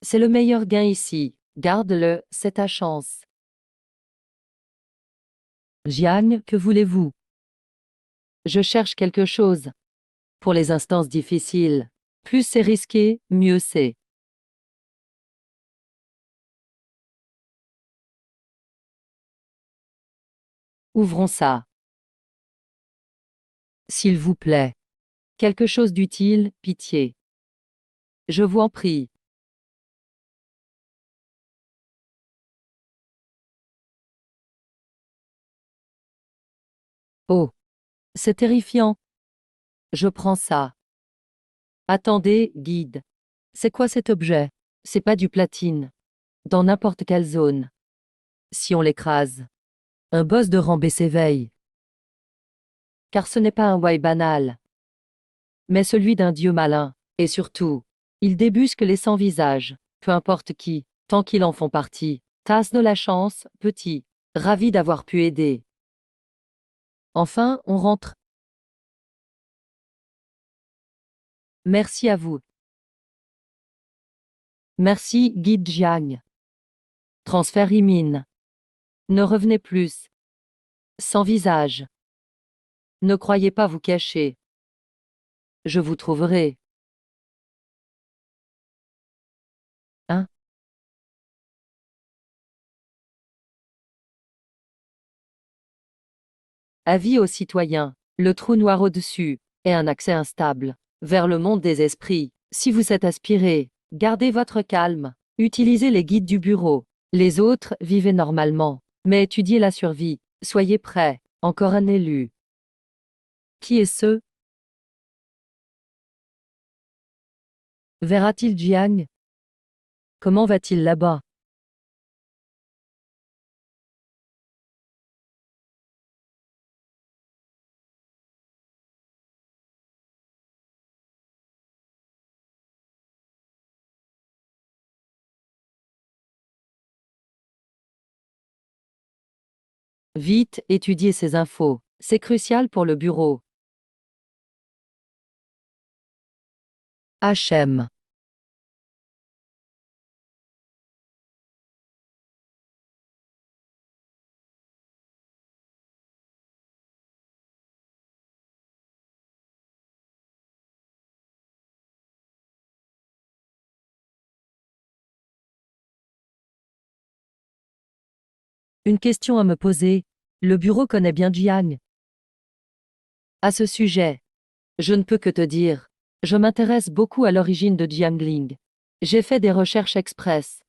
C'est le meilleur gain ici. Garde-le, c'est ta chance. Jiang, que voulez-vous? Je cherche quelque chose. Pour les instances difficiles. Plus c'est risqué, mieux c'est. Ouvrons ça. S'il vous plaît. Quelque chose d'utile, pitié. Je vous en prie. Oh. C'est terrifiant. Je prends ça. Attendez, guide. C'est quoi cet objet? C'est pas du platine. Dans n'importe quelle zone. Si on l'écrase. Un boss de rang B s'éveille. Car ce n'est pas un wai banal. Mais celui d'un dieu malin. Et surtout, il débusque les sans-visages. Peu importe qui, tant qu'ils en font partie. Tasse de la chance, petit. Ravi d'avoir pu aider. Enfin, on rentre. Merci à vous. Merci, guide Jiang. Transfert Imin. Ne revenez plus. Sans visage. Ne croyez pas vous cacher. Je vous trouverai. Hein? Avis aux citoyens. Le trou noir au-dessus est un accès instable vers le monde des esprits. Si vous êtes aspiré, gardez votre calme. Utilisez les guides du bureau. Les autres, vivez normalement. Mais étudiez la survie. Soyez prêts. Encore un élu. Qui est ce? Verra-t-il Jiang? Comment va-t-il là-bas? Vite, étudiez ces infos. C'est crucial pour le bureau. HM. Une question à me poser. Le bureau connaît bien Jiang. À ce sujet, je ne peux que te dire. Je m'intéresse beaucoup à l'origine de Jiangling. J'ai fait des recherches express.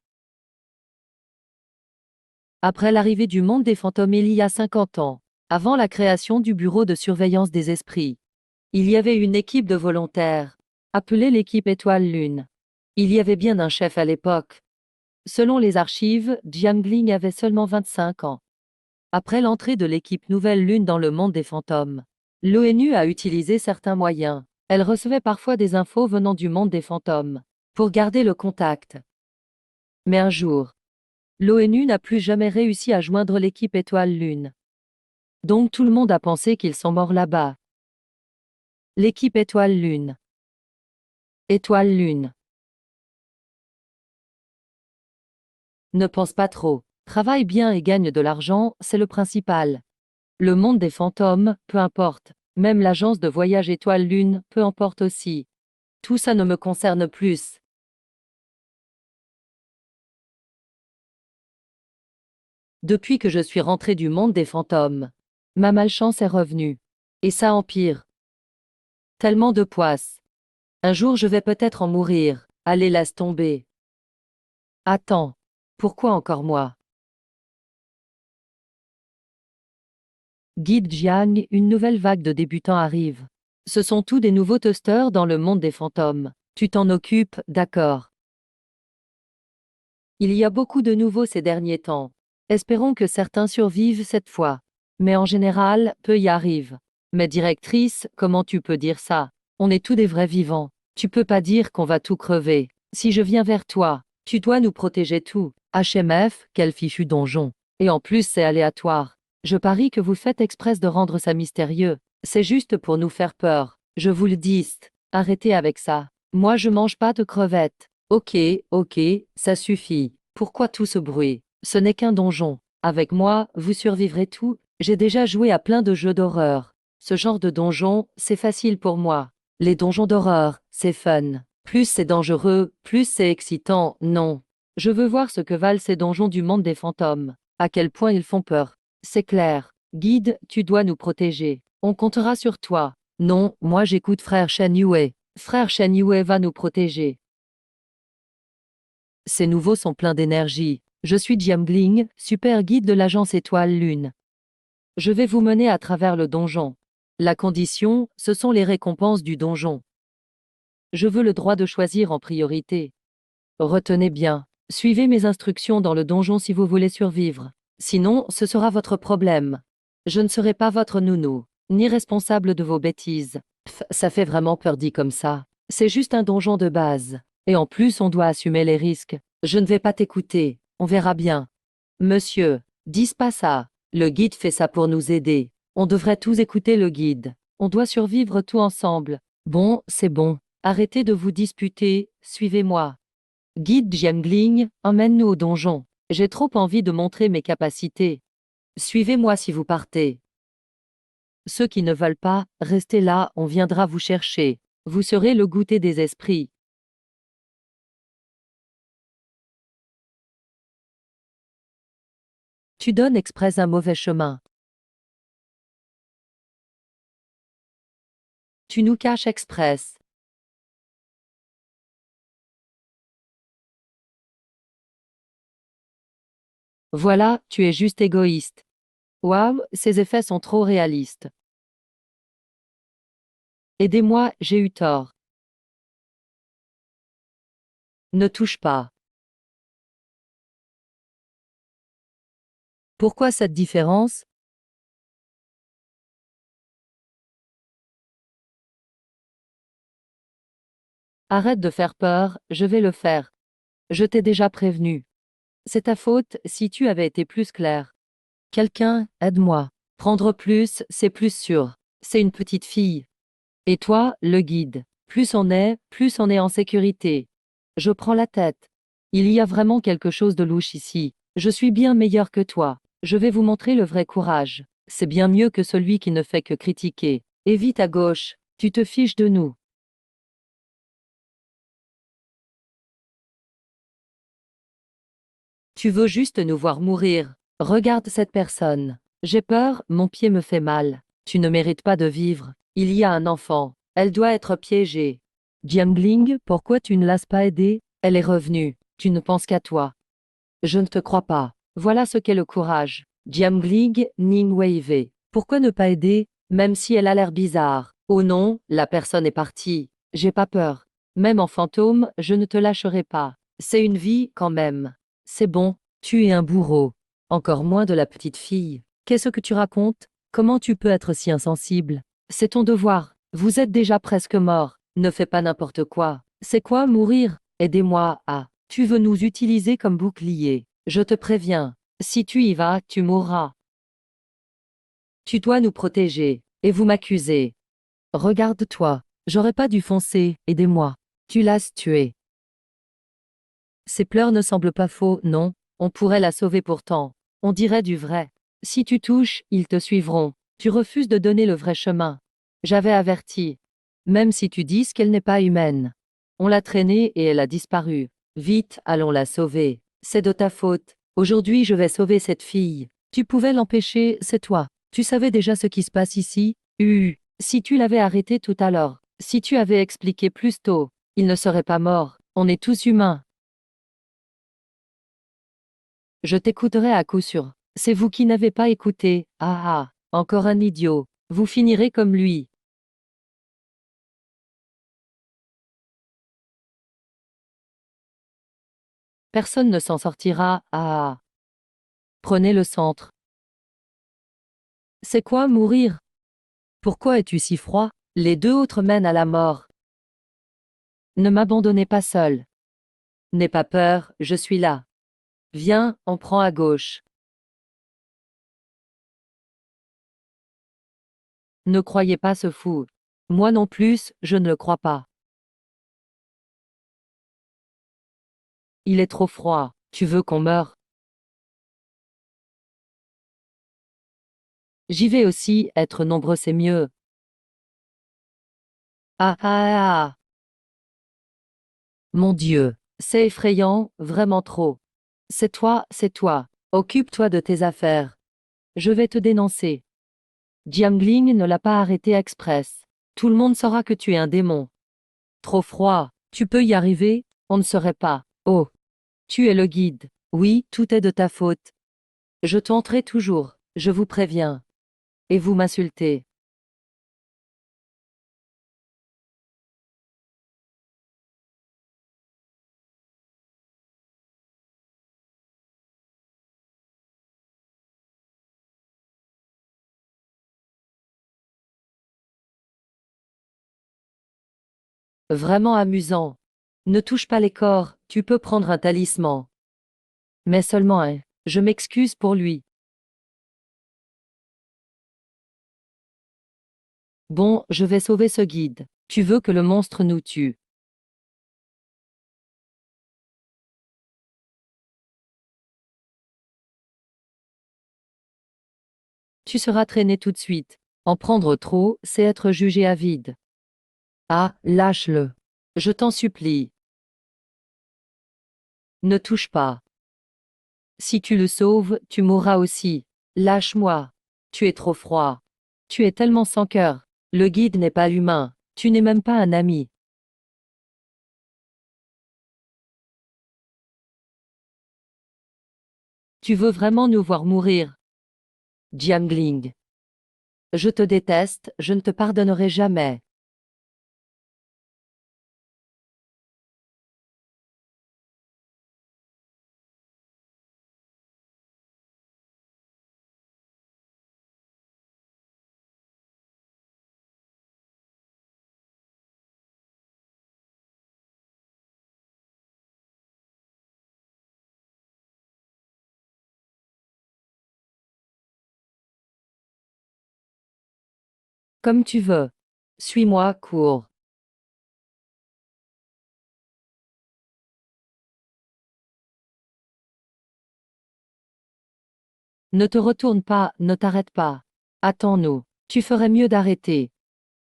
Après l'arrivée du monde des fantômes il y a 50 ans, avant la création du bureau de surveillance des esprits, il y avait une équipe de volontaires, appelée l'équipe Étoile Lune. Il y avait bien un chef à l'époque. Selon les archives, Jiangling avait seulement 25 ans. Après l'entrée de l'équipe Nouvelle Lune dans le monde des fantômes, l'ONU a utilisé certains moyens. Elle recevait parfois des infos venant du monde des fantômes, pour garder le contact. Mais un jour, l'ONU n'a plus jamais réussi à joindre l'équipe Étoile Lune. Donc tout le monde a pensé qu'ils sont morts là-bas. L'équipe Étoile Lune. Étoile Lune. Ne pense pas trop. Travaille bien et gagne de l'argent, c'est le principal. Le monde des fantômes, peu importe. Même l'agence de voyage Étoile Lune, peu importe aussi. Tout ça ne me concerne plus. Depuis que je suis rentré du monde des fantômes, ma malchance est revenue. Et ça empire. Tellement de poisse. Un jour je vais peut-être en mourir. Allez, laisse tomber. Attends. Pourquoi encore moi? Guide Jiang, une nouvelle vague de débutants arrive. Ce sont tous des nouveaux toasters dans le monde des fantômes. Tu t'en occupes, d'accord. Il y a beaucoup de nouveaux ces derniers temps. Espérons que certains survivent cette fois. Mais en général, peu y arrivent. Mais directrice, comment tu peux dire ça? On est tous des vrais vivants. Tu peux pas dire qu'on va tout crever. Si je viens vers toi, tu dois nous protéger tout. HMF, quel fichu donjon. Et en plus c'est aléatoire. Je parie que vous faites exprès de rendre ça mystérieux. C'est juste pour nous faire peur. Je vous le dis. Arrêtez avec ça. Moi je mange pas de crevettes. Ok, ok, ça suffit. Pourquoi tout ce bruit? Ce n'est qu'un donjon. Avec moi, vous survivrez tout. J'ai déjà joué à plein de jeux d'horreur. Ce genre de donjon, c'est facile pour moi. Les donjons d'horreur, c'est fun. Plus c'est dangereux, plus c'est excitant, non. Je veux voir ce que valent ces donjons du monde des fantômes. À quel point ils font peur. C'est clair. Guide, tu dois nous protéger. On comptera sur toi. Non, moi j'écoute frère Shen Yue. Frère Shen Yue va nous protéger. Ces nouveaux sont pleins d'énergie. Je suis Jiangling, super guide de l'agence Étoile Lune. Je vais vous mener à travers le donjon. La condition, ce sont les récompenses du donjon. Je veux le droit de choisir en priorité. Retenez bien, suivez mes instructions dans le donjon si vous voulez survivre. Sinon, ce sera votre problème. Je ne serai pas votre nounou, ni responsable de vos bêtises. Pff, ça fait vraiment peur dit comme ça. C'est juste un donjon de base. Et en plus, on doit assumer les risques. Je ne vais pas t'écouter, on verra bien. Monsieur, dis pas ça. Le guide fait ça pour nous aider. On devrait tous écouter le guide. On doit survivre tout ensemble. Bon, c'est bon. Arrêtez de vous disputer, suivez-moi. Guide Jiangling, emmène-nous au donjon. J'ai trop envie de montrer mes capacités. Suivez-moi si vous partez. Ceux qui ne veulent pas, restez là, on viendra vous chercher. Vous serez le goûter des esprits. Tu donnes exprès un mauvais chemin. Tu nous caches express. Voilà, tu es juste égoïste. Waouh, ces effets sont trop réalistes. Aidez-moi, j'ai eu tort. Ne touche pas. Pourquoi cette différence? Arrête de faire peur, je vais le faire. Je t'ai déjà prévenu. C'est ta faute si tu avais été plus clair. Quelqu'un, aide-moi. Prendre plus, c'est plus sûr. C'est une petite fille. Et toi, le guide. Plus on est en sécurité. Je prends la tête. Il y a vraiment quelque chose de louche ici. Je suis bien meilleur que toi. Je vais vous montrer le vrai courage. C'est bien mieux que celui qui ne fait que critiquer. Évite à gauche. Tu te fiches de nous. Tu veux juste nous voir mourir. Regarde cette personne. J'ai peur, mon pied me fait mal. Tu ne mérites pas de vivre. Il y a un enfant. Elle doit être piégée. Jiangling, pourquoi tu ne l'as pas aidée? Elle est revenue. Tu ne penses qu'à toi. Je ne te crois pas. Voilà ce qu'est le courage. Jiangling, Ning Weiwei. Pourquoi ne pas aider, même si elle a l'air bizarre? Oh non, la personne est partie. J'ai pas peur. Même en fantôme, je ne te lâcherai pas. C'est une vie, quand même. C'est bon, tu es un bourreau. Encore moins de la petite fille. Qu'est-ce que tu racontes? Comment tu peux être si insensible? C'est ton devoir. Vous êtes déjà presque mort. Ne fais pas n'importe quoi. C'est quoi mourir? Aidez-moi à. Tu veux nous utiliser comme bouclier. Je te préviens. Si tu y vas, tu mourras. Tu dois nous protéger. Et vous m'accusez. Regarde-toi. J'aurais pas dû foncer. Aidez-moi. Tu l'as tué. Ses pleurs ne semblent pas faux, non? On pourrait la sauver pourtant. On dirait du vrai. Si tu touches, ils te suivront. Tu refuses de donner le vrai chemin. J'avais averti. Même si tu dis qu'elle n'est pas humaine. On l'a traînée et elle a disparu. Vite, allons la sauver. C'est de ta faute. Aujourd'hui, je vais sauver cette fille. Tu pouvais l'empêcher, c'est toi. Tu savais déjà ce qui se passe ici? Si tu l'avais arrêté tout à l'heure, si tu avais expliqué plus tôt, il ne serait pas mort. On est tous humains. Je t'écouterai à coup sûr. C'est vous qui n'avez pas écouté. Ah ah, encore un idiot. Vous finirez comme lui. Personne ne s'en sortira. Ah ah. Prenez le centre. C'est quoi mourir? Pourquoi es-tu si froid? Les deux autres mènent à la mort. Ne m'abandonnez pas seul. N'aie pas peur, je suis là. Viens, on prend à gauche. Ne croyez pas ce fou. Moi non plus, je ne le crois pas. Il est trop froid. Tu veux qu'on meure? J'y vais aussi, être nombreux c'est mieux. Ah ah ah ah. Mon Dieu. C'est effrayant, vraiment trop. C'est toi, c'est toi. Occupe-toi de tes affaires. Je vais te dénoncer. Jiangling ne l'a pas arrêté express. Tout le monde saura que tu es un démon. Trop froid. Tu peux y arriver? On ne saurait pas. Oh. Tu es le guide. Oui, tout est de ta faute. Je tenterai toujours, je vous préviens. Et vous m'insultez. Vraiment amusant. Ne touche pas les corps, tu peux prendre un talisman. Mais seulement un. Je m'excuse pour lui. Bon, je vais sauver ce guide. Tu veux que le monstre nous tue. Tu seras traîné tout de suite. En prendre trop, c'est être jugé à vide. Ah, lâche-le. Je t'en supplie. Ne touche pas. Si tu le sauves, tu mourras aussi. Lâche-moi. Tu es trop froid. Tu es tellement sans cœur. Le guide n'est pas humain. Tu n'es même pas un ami. Tu veux vraiment nous voir mourir? Jiangling. Je te déteste, je ne te pardonnerai jamais. Comme tu veux. Suis-moi, cours. Ne te retourne pas, ne t'arrête pas. Attends-nous. Tu ferais mieux d'arrêter.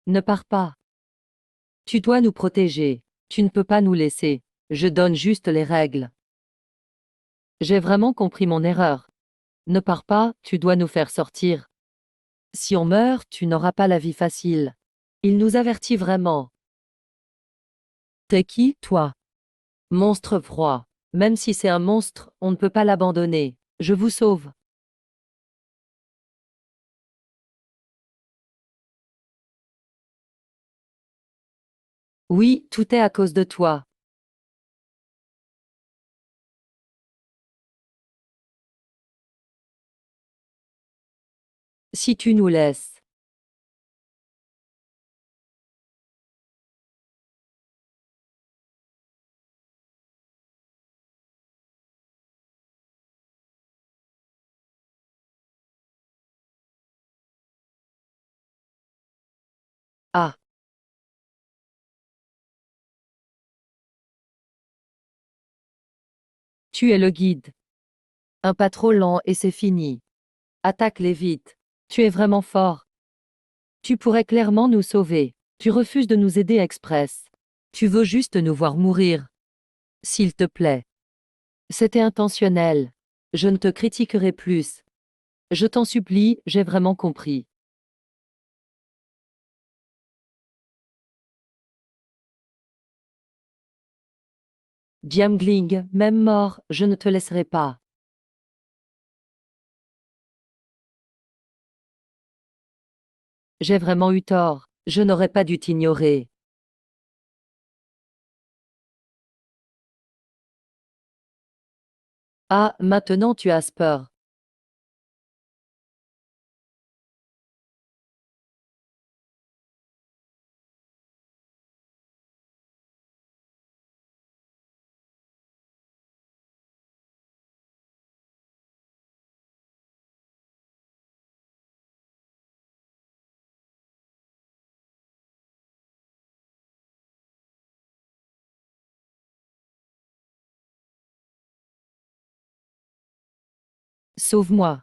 Ne pars pas. Tu dois nous protéger. Tu ne peux pas nous laisser. Je donne juste les règles. J'ai vraiment compris mon erreur. Ne pars pas, tu dois nous faire sortir. Si on meurt, tu n'auras pas la vie facile. Il nous avertit vraiment. T'es qui, toi? Monstre froid. Même si c'est un monstre, on ne peut pas l'abandonner. Je vous sauve. Oui, tout est à cause de toi. Si tu nous laisses. Ah, tu es le guide. Un pas trop lent et c'est fini. Attaque-les vite. Tu es vraiment fort. Tu pourrais clairement nous sauver. Tu refuses de nous aider express. Tu veux juste nous voir mourir. S'il te plaît. C'était intentionnel. Je ne te critiquerai plus. Je t'en supplie, j'ai vraiment compris. Jiangling, même mort, je ne te laisserai pas. J'ai vraiment eu tort. Je n'aurais pas dû t'ignorer. Ah, maintenant tu as peur. Sauve-moi.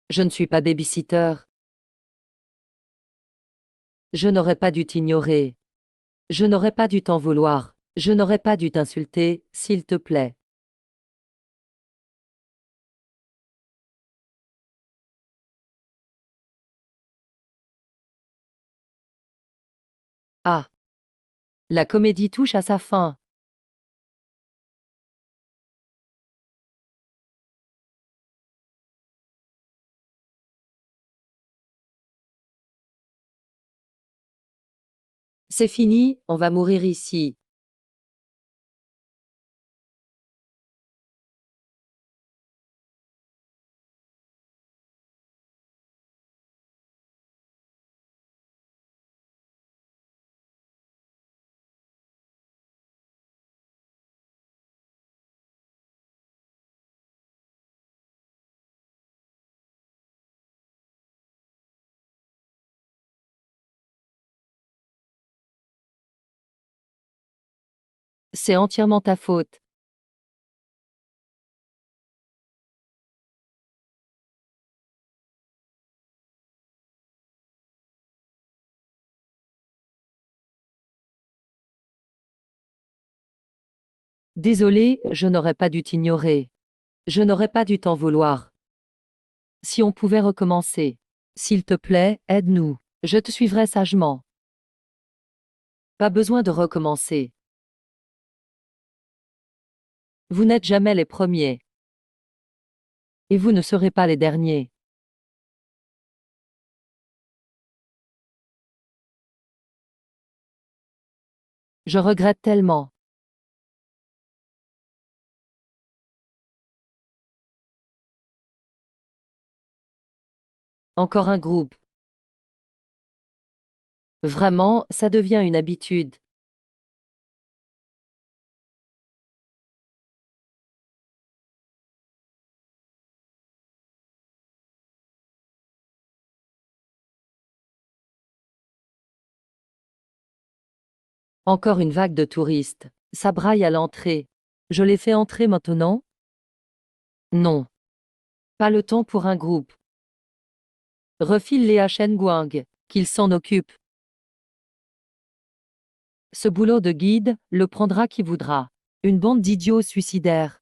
Je ne suis pas babysitter. Je n'aurais pas dû t'ignorer. Je n'aurais pas dû t'en vouloir. Je n'aurais pas dû t'insulter, s'il te plaît. Ah. La comédie touche à sa fin. C'est fini, on va mourir ici. C'est entièrement ta faute. Désolé, je n'aurais pas dû t'ignorer. Je n'aurais pas dû t'en vouloir. Si on pouvait recommencer. S'il te plaît, aide-nous. Je te suivrai sagement. Pas besoin de recommencer. Vous n'êtes jamais les premiers. Et vous ne serez pas les derniers. Je regrette tellement. Encore un groupe. Vraiment, ça devient une habitude. Encore une vague de touristes. Ça braille à l'entrée. Je les fais entrer maintenant? Non. Pas le temps pour un groupe. Refile-les à Shen Guang, qu'il s'en occupe. Ce boulot de guide, le prendra qui voudra. Une bande d'idiots suicidaires.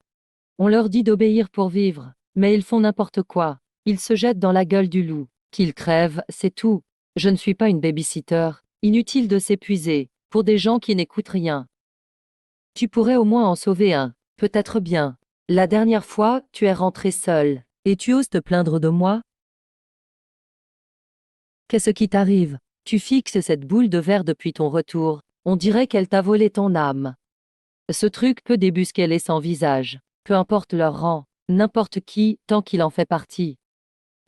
On leur dit d'obéir pour vivre, mais ils font n'importe quoi. Ils se jettent dans la gueule du loup. Qu'ils crèvent, c'est tout. Je ne suis pas une babysitter. Inutile de s'épuiser, pour des gens qui n'écoutent rien. Tu pourrais au moins en sauver un. Peut-être bien. La dernière fois, tu es rentré seul. Et tu oses te plaindre de moi? Qu'est-ce qui t'arrive? Tu fixes cette boule de verre depuis ton retour. On dirait qu'elle t'a volé ton âme. Ce truc peut débusquer les sans visage. Peu importe leur rang. N'importe qui, tant qu'il en fait partie.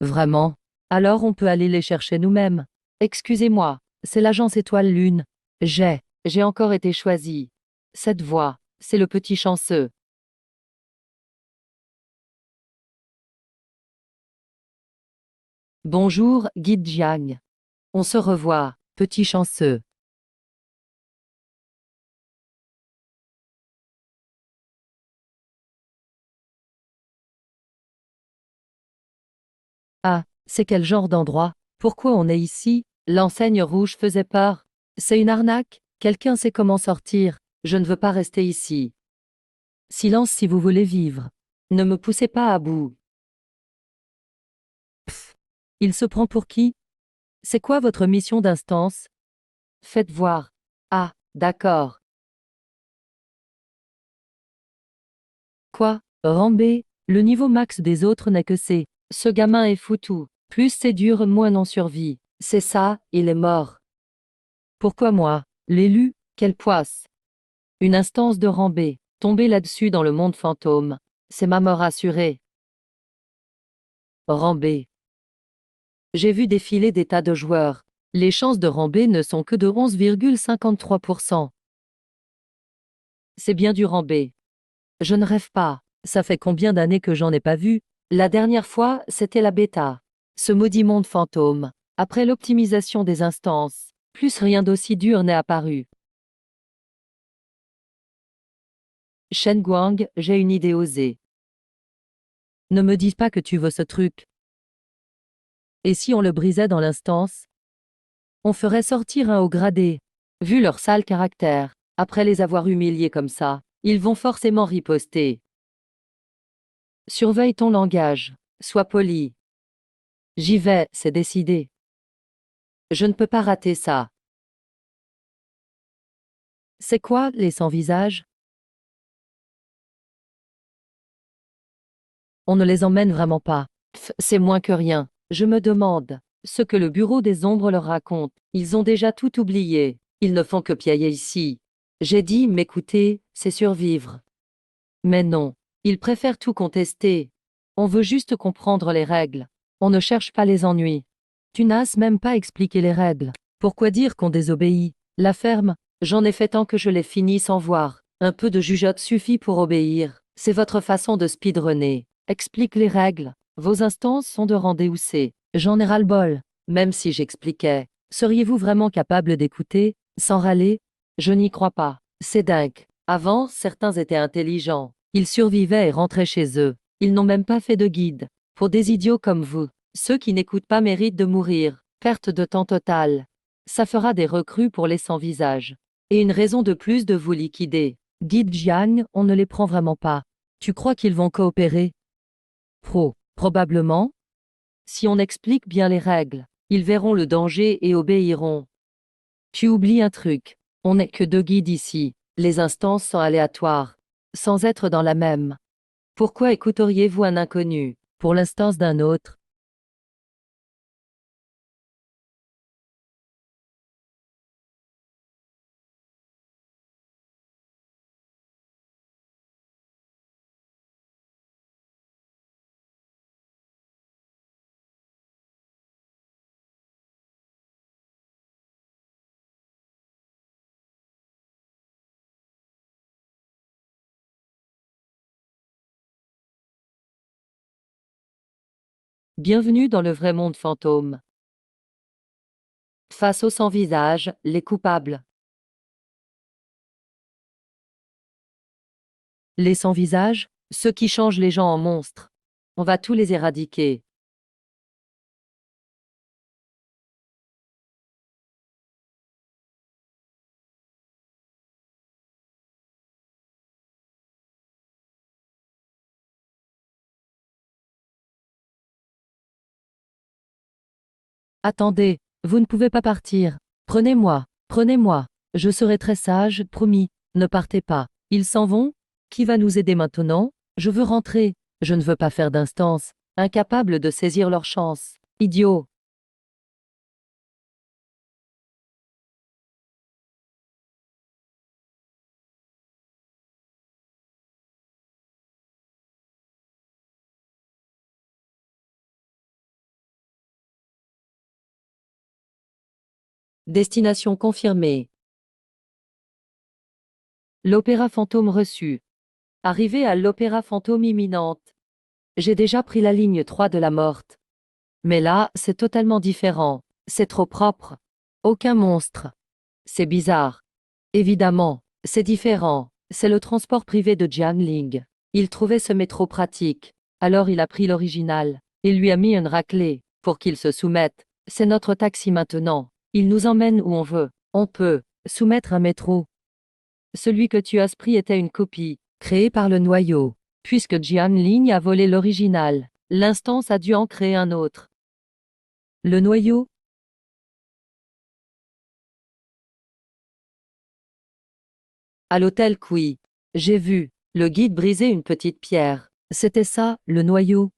Vraiment? Alors on peut aller les chercher nous-mêmes. Excusez-moi, c'est l'agence Étoile Lune. J'ai encore été choisi. Cette voix, c'est le petit chanceux. Bonjour, guide Jiang. On se revoit, petit chanceux. Ah, c'est quel genre d'endroit? Pourquoi on est ici? L'enseigne rouge faisait peur. C'est une arnaque? Quelqu'un sait comment sortir? Je ne veux pas rester ici. Silence si vous voulez vivre. Ne me poussez pas à bout. Pff. Il se prend pour qui? C'est quoi votre mission d'instance? Faites voir. Ah, d'accord. Quoi? Rambé? Le niveau max des autres n'est que C. Ce gamin est foutu. Plus c'est dur, moins on survit. C'est ça, il est mort. Pourquoi moi? L'élu? Quelle poisse! Une instance de Rambé. Tomber là-dessus dans le monde fantôme. C'est ma mort assurée. Rambé. J'ai vu défiler des tas de joueurs. Les chances de Rambé ne sont que de 11,53%. C'est bien du Rambé. Je ne rêve pas. Ça fait combien d'années que j'en ai pas vu? La dernière fois, c'était la bêta. Ce maudit monde fantôme. Après l'optimisation des instances, plus rien d'aussi dur n'est apparu. Shen Guang, j'ai une idée osée. Ne me dis pas que tu veux ce truc. Et si on le brisait dans l'instance? On ferait sortir un haut gradé. Vu leur sale caractère, après les avoir humiliés comme ça, ils vont forcément riposter. Surveille ton langage. Sois poli. J'y vais, c'est décidé. Je ne peux pas rater ça. C'est quoi, les sans-visage? On ne les emmène vraiment pas. Pff, c'est moins que rien. Je me demande ce que le bureau des ombres leur raconte. Ils ont déjà tout oublié. Ils ne font que piailler ici. J'ai dit m'écouter, c'est survivre. Mais non. Ils préfèrent tout contester. On veut juste comprendre les règles. On ne cherche pas les ennuis. Tu n'as même pas expliqué les règles. Pourquoi dire qu'on désobéit? La ferme, j'en ai fait tant que je l'ai fini sans voir. Un peu de jugeote suffit pour obéir. C'est votre façon de speedrunner. Explique les règles. Vos instances sont de rendez-vous c'est. J'en ai ras-le-bol. Même si j'expliquais. Seriez-vous vraiment capable d'écouter, sans râler? Je n'y crois pas. C'est dingue. Avant, certains étaient intelligents. Ils survivaient et rentraient chez eux. Ils n'ont même pas fait de guide. Pour des idiots comme vous, ceux qui n'écoutent pas méritent de mourir. Perte de temps totale. Ça fera des recrues pour les sans-visage. Et une raison de plus de vous liquider. Guide Jiang, on ne les prend vraiment pas. Tu crois qu'ils vont coopérer? Probablement. Si on explique bien les règles, ils verront le danger et obéiront. Tu oublies un truc. On n'est que deux guides ici. Les instances sont aléatoires. Sans être dans la même. Pourquoi écouteriez-vous un inconnu, pour l'instance d'un autre? Bienvenue dans le vrai monde fantôme. Face aux sans-visage, les coupables. Les sans-visage, ceux qui changent les gens en monstres. On va tous les éradiquer. Attendez, vous ne pouvez pas partir. Prenez-moi, prenez-moi. Je serai très sage, promis. Ne partez pas. Ils s'en vont? Qui va nous aider maintenant? Je veux rentrer. Je ne veux pas faire d'instance. Incapable de saisir leur chance. Idiot. Destination confirmée. L'opéra fantôme reçu. Arrivé à l'opéra fantôme imminente. J'ai déjà pris la ligne 3 de la morte. Mais là, c'est totalement différent. C'est trop propre. Aucun monstre. C'est bizarre. Évidemment, c'est différent. C'est le transport privé de Jiang Ling. Il trouvait ce métro pratique. Alors il a pris l'original. Il lui a mis une raclée, pour qu'il se soumette. C'est notre taxi maintenant. Il nous emmène où on veut. On peut soumettre un métro. Celui que tu as pris était une copie, créée par le noyau. Puisque Jian Ling a volé l'original, l'instance a dû en créer un autre. Le noyau? À l'hôtel Kui. J'ai vu, le guide briser une petite pierre. C'était ça, le noyau?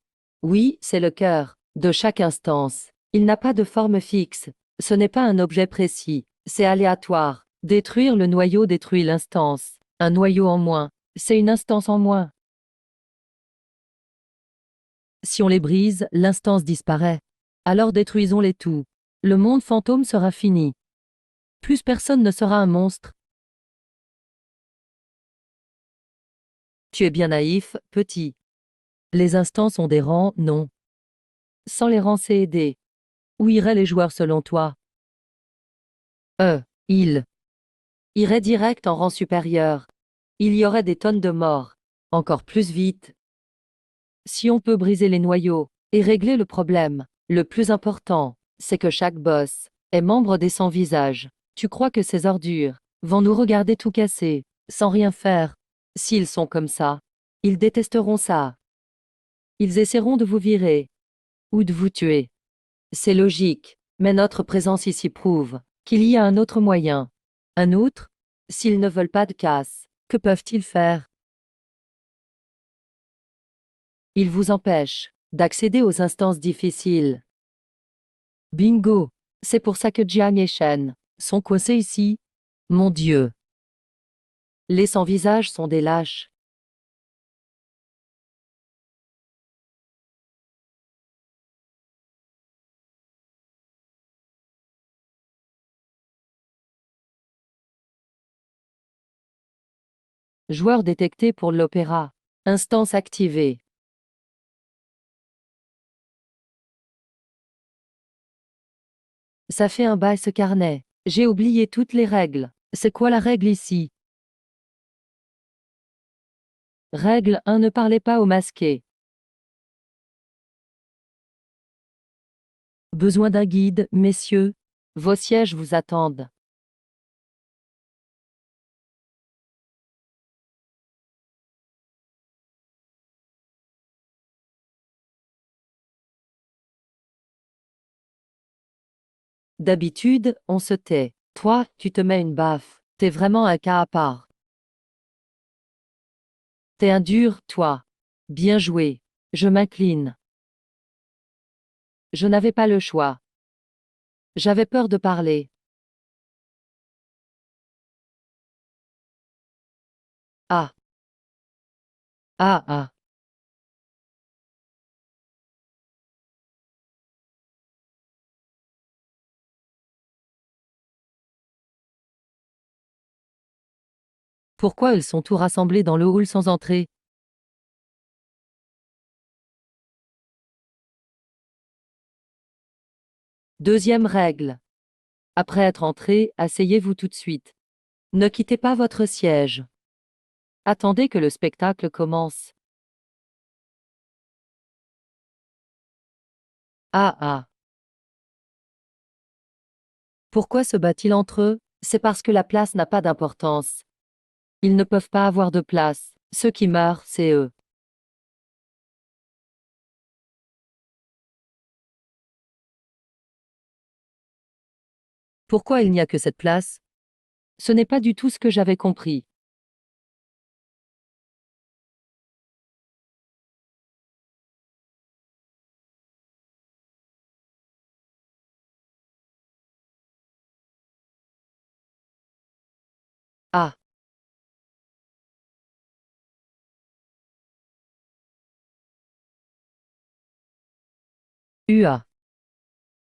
Oui, c'est le cœur de chaque instance. Il n'a pas de forme fixe. Ce n'est pas un objet précis. C'est aléatoire. Détruire le noyau détruit l'instance. Un noyau en moins. C'est une instance en moins. Si on les brise, l'instance disparaît. Alors détruisons-les tous. Le monde fantôme sera fini. Plus personne ne sera un monstre. Tu es bien naïf, petit. Les instances ont des rangs, non. Sans les rangs c'est aider. Où iraient les joueurs selon toi? Ils iraient direct en rang supérieur. Il y aurait des tonnes de morts. Encore plus vite. Si on peut briser les noyaux et régler le problème, le plus important, c'est que chaque boss est membre des 100 visages. Tu crois que ces ordures vont nous regarder tout casser, sans rien faire? S'ils sont comme ça, ils détesteront ça. Ils essaieront de vous virer ou de vous tuer. C'est logique, mais notre présence ici prouve qu'il y a un autre moyen. Un autre? S'ils ne veulent pas de casse, que peuvent-ils faire? Ils vous empêchent d'accéder aux instances difficiles. Bingo! C'est pour ça que Jiang et Shen sont coincés ici. Mon Dieu! Les sans-visages sont des lâches. Joueur détecté pour l'opéra. Instance activée. Ça fait un bail ce carnet. J'ai oublié toutes les règles. C'est quoi la règle ici? Règle 1: ne parlez pas aux masqués. Besoin d'un guide, messieurs? Vos sièges vous attendent. D'habitude, on se tait. Toi, tu te mets une baffe. T'es vraiment un cas à part. T'es un dur, toi. Bien joué. Je m'incline. Je n'avais pas le choix. J'avais peur de parler. Ah. Ah ah. Pourquoi ils sont tous rassemblés dans le hall sans entrée? Deuxième règle. Après être entré, asseyez-vous tout de suite. Ne quittez pas votre siège. Attendez que le spectacle commence. Ah ah. Pourquoi se battent-ils entre eux? C'est parce que la place n'a pas d'importance. Ils ne peuvent pas avoir de place. Ceux qui meurent, c'est eux. Pourquoi il n'y a que cette place? Ce n'est pas du tout ce que j'avais compris. Ah. UA.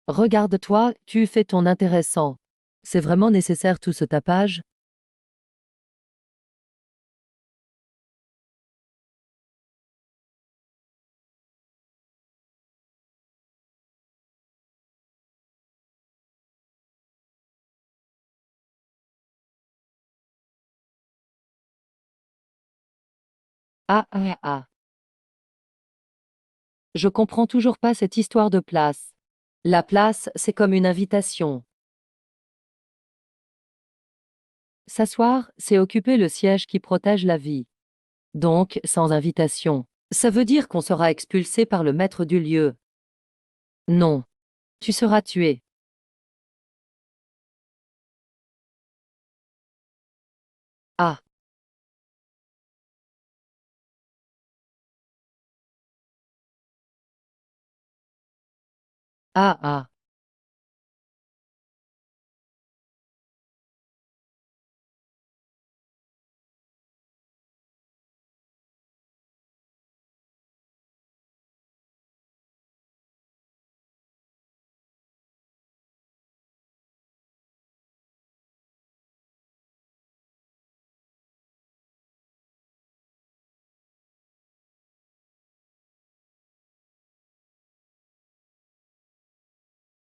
Regarde-toi, tu fais ton intéressant. C'est vraiment nécessaire tout ce tapage? Ah ah ah. Je comprends toujours pas cette histoire de place. La place, c'est comme une invitation. S'asseoir, c'est occuper le siège qui protège la vie. Donc, sans invitation. Ça veut dire qu'on sera expulsé par le maître du lieu. Non. Tu seras tué. Ah. Ah ah.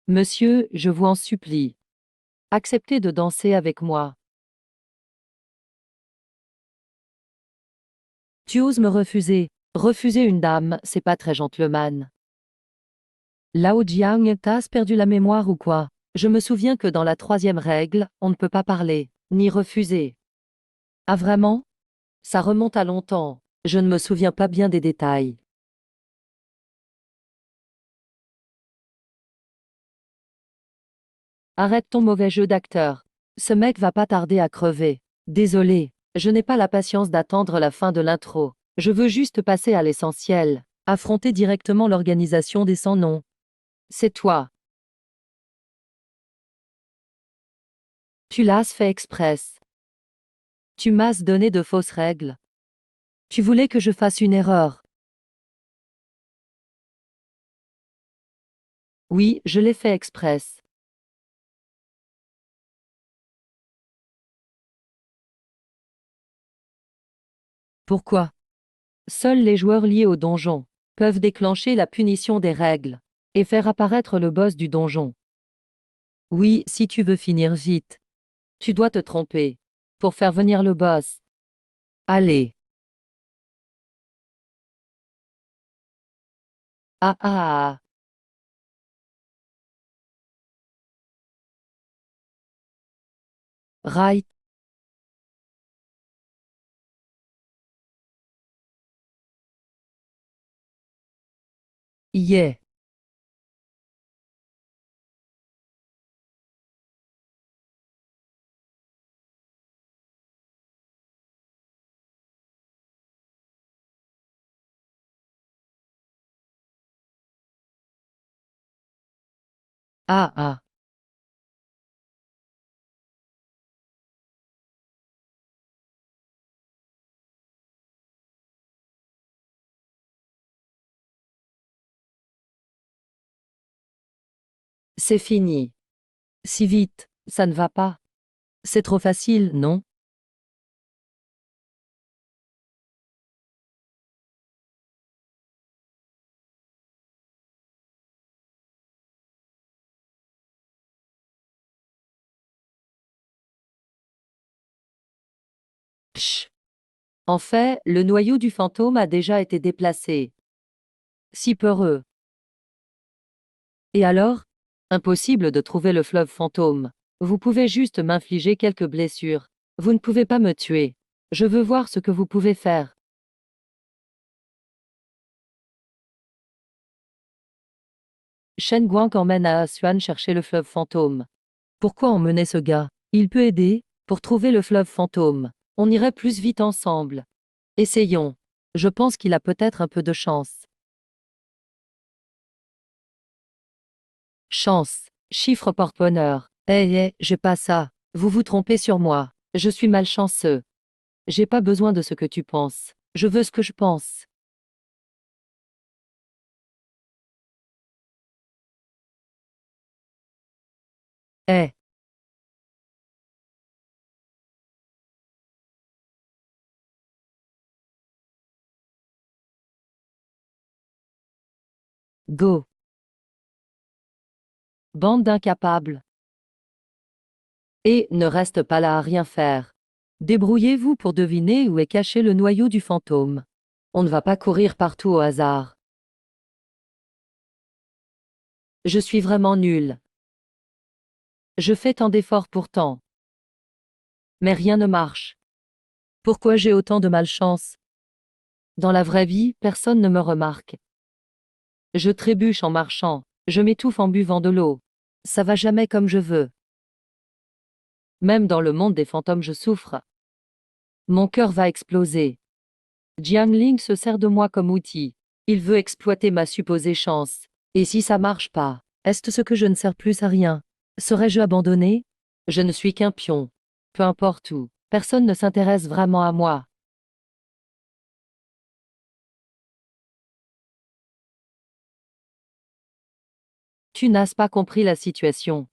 Monsieur, je vous en supplie. Acceptez de danser avec moi. Tu oses me refuser. Refuser une dame, c'est pas très gentleman. Lao Jiang, t'as perdu la mémoire ou quoi? Je me souviens que dans la troisième règle, on ne peut pas parler, ni refuser. Ah vraiment? Ça remonte à longtemps. Je ne me souviens pas bien des détails. Arrête ton mauvais jeu d'acteur. Ce mec va pas tarder à crever. Désolé, je n'ai pas la patience d'attendre la fin de l'intro. Je veux juste passer à l'essentiel. Affronter directement l'organisation des sans-noms. C'est toi. Tu l'as fait express. Tu m'as donné de fausses règles. Tu voulais que je fasse une erreur. Oui, je l'ai fait express. Pourquoi? Seuls les joueurs liés au donjon peuvent déclencher la punition des règles et faire apparaître le boss du donjon. Oui, si tu veux finir vite. Tu dois te tromper. Pour faire venir le boss. Allez. Ah ah ah. Right. Yeah. Ah ah. C'est fini. Si vite, ça ne va pas. C'est trop facile, non? Chut. En fait, le noyau du fantôme a déjà été déplacé. Si peureux. Et alors? Impossible de trouver le fleuve fantôme. Vous pouvez juste m'infliger quelques blessures. Vous ne pouvez pas me tuer. Je veux voir ce que vous pouvez faire. Shen Guang emmène à Asuan chercher le fleuve fantôme. Pourquoi emmener ce gars? Il peut aider, pour trouver le fleuve fantôme. On irait plus vite ensemble. Essayons. Je pense qu'il a peut-être un peu de chance. Chance. Chiffre porte-bonheur. J'ai pas ça. Vous vous trompez sur moi. Je suis malchanceux. J'ai pas besoin de ce que tu penses. Je veux ce que je pense. Eh, go. Bande d'incapables. Et ne reste pas là à rien faire. Débrouillez-vous pour deviner où est caché le noyau du fantôme. On ne va pas courir partout au hasard. Je suis vraiment nul. Je fais tant d'efforts pourtant. Mais rien ne marche. Pourquoi j'ai autant de malchance? Dans la vraie vie, personne ne me remarque. Je trébuche en marchant. Je m'étouffe en buvant de l'eau. Ça va jamais comme je veux. Même dans le monde des fantômes, je souffre. Mon cœur va exploser. Jiangling se sert de moi comme outil. Il veut exploiter ma supposée chance. Et si ça marche pas, est-ce ce que je ne sers plus à rien? Serais-je abandonné? Je ne suis qu'un pion. Peu importe où. Personne ne s'intéresse vraiment à moi. Tu n'as pas compris la situation.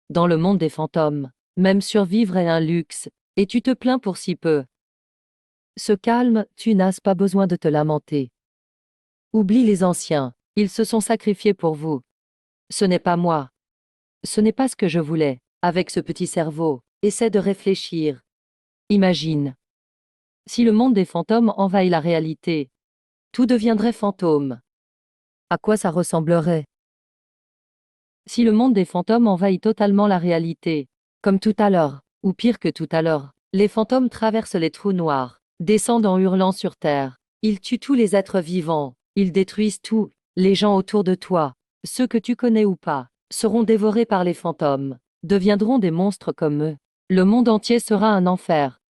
Dans le monde des fantômes, même survivre est un luxe. Et tu te plains pour si peu. Se calme, tu n'as pas besoin de te lamenter. Oublie les anciens. Ils se sont sacrifiés pour vous. Ce n'est pas moi. Ce n'est pas ce que je voulais. Avec ce petit cerveau, essaie de réfléchir. Imagine. Si le monde des fantômes envahit la réalité, tout deviendrait fantôme. À quoi ça ressemblerait? Si le monde des fantômes envahit totalement la réalité, comme tout à l'heure, ou pire que tout à l'heure, les fantômes traversent les trous noirs, descendent en hurlant sur Terre. Ils tuent tous les êtres vivants, ils détruisent tout, les gens autour de toi, ceux que tu connais ou pas, seront dévorés par les fantômes, deviendront des monstres comme eux. Le monde entier sera un enfer.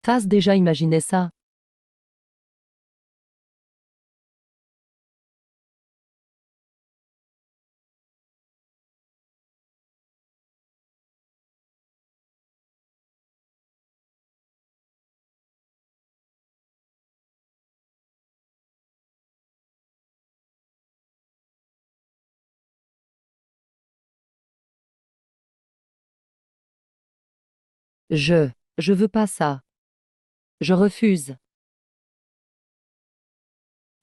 T'as déjà imaginé ça? Je, je veux pas ça. Je refuse.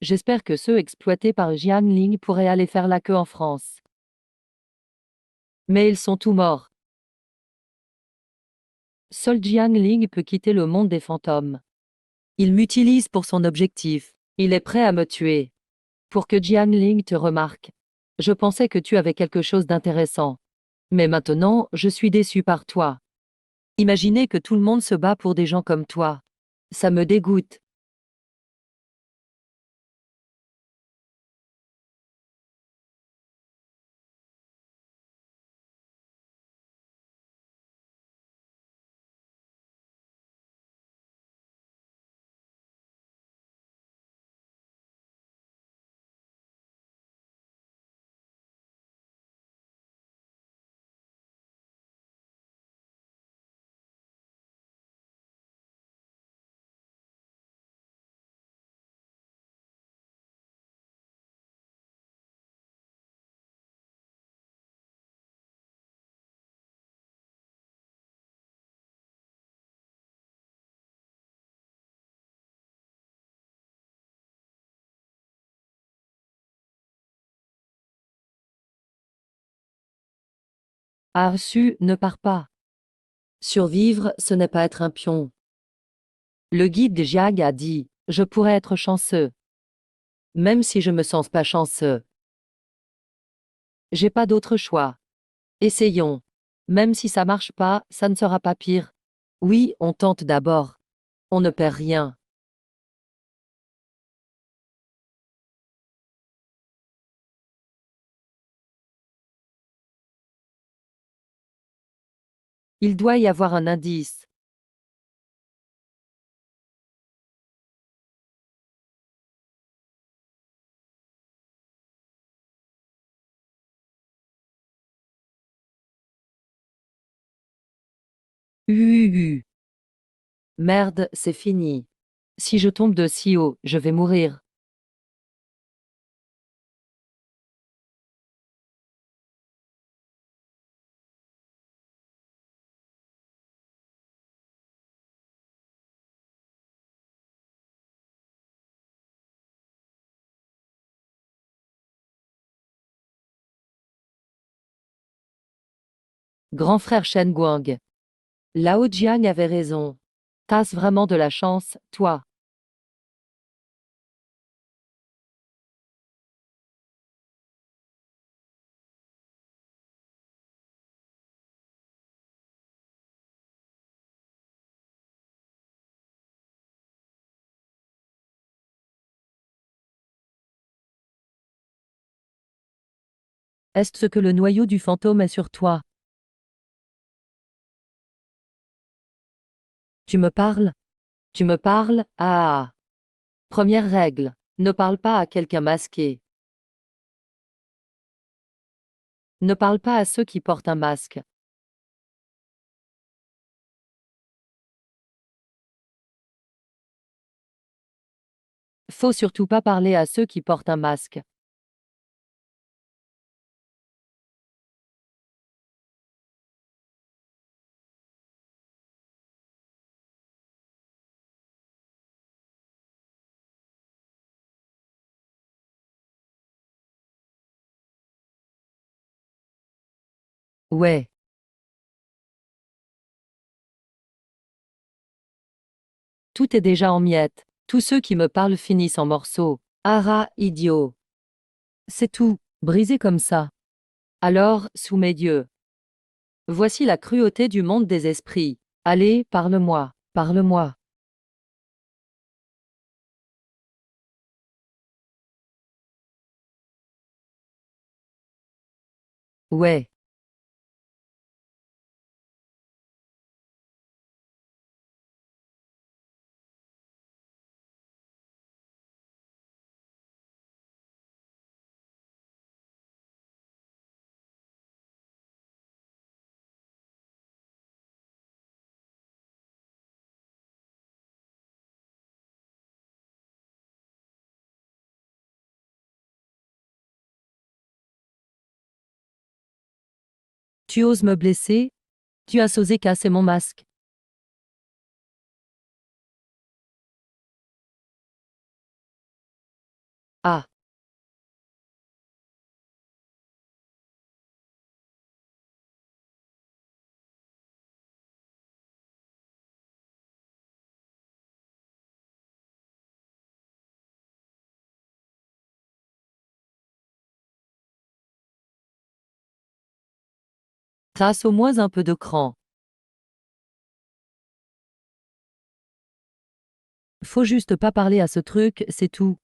J'espère que ceux exploités par Jiangling pourraient aller faire la queue en France. Mais ils sont tous morts. Seul Jiangling peut quitter le monde des fantômes. Il m'utilise pour son objectif. Il est prêt à me tuer. Pour que Jiangling te remarque. Je pensais que tu avais quelque chose d'intéressant. Mais maintenant, je suis déçu par toi. Imaginez que tout le monde se bat pour des gens comme toi. Ça me dégoûte. Arsu, ne pars pas. Survivre, ce n'est pas être un pion. Le guide de Jiag a dit, je pourrais être chanceux. Même si je me sens pas chanceux. J'ai pas d'autre choix. Essayons. Même si ça marche pas, ça ne sera pas pire. Oui, on tente d'abord. On ne perd rien. Il doit y avoir un indice. Merde, c'est fini. Si je tombe de si haut, je vais mourir. Grand frère Shen Guang. Lao Jiang avait raison. T'as vraiment de la chance, toi. Est-ce que le noyau du fantôme est sur toi? Tu me parles? Tu me parles? Ah. Première règle. Ne parle pas à quelqu'un masqué. Ne parle pas à ceux qui portent un masque. Faut surtout pas parler à ceux qui portent un masque. Ouais. Tout est déjà en miettes. Tous ceux qui me parlent finissent en morceaux. Ara, idiot. C'est tout, brisé comme ça. Alors, sous mes yeux. Voici la cruauté du monde des esprits. Allez, parle-moi, parle-moi. Ouais. Tu oses me blesser? Tu as osé casser mon masque. Ah, t'as au moins un peu de cran. Faut juste pas parler à ce truc, c'est tout.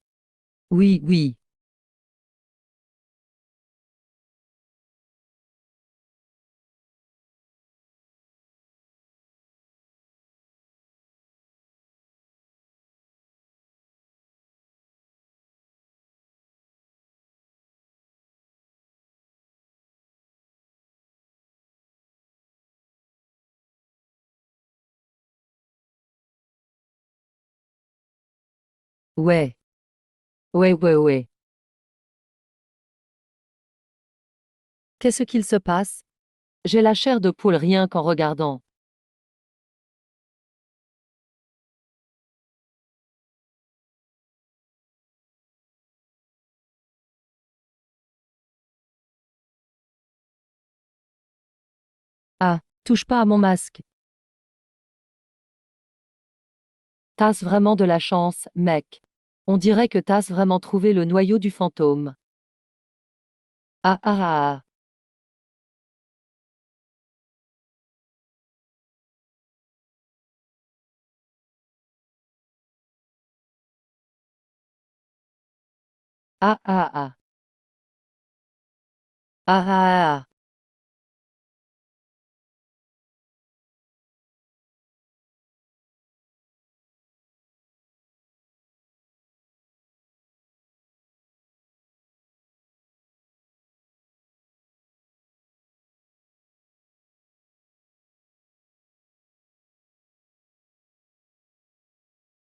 Oui, oui. Ouais. Ouais, ouais, ouais. Qu'est-ce qu'il se passe? J'ai la chair de poule rien qu'en regardant. Ah, touche pas à mon masque. T'as vraiment de la chance, mec. On dirait que t'as vraiment trouvé le noyau du fantôme. Ah ah ah. Ah ah ah. Ah ah ah. Ah.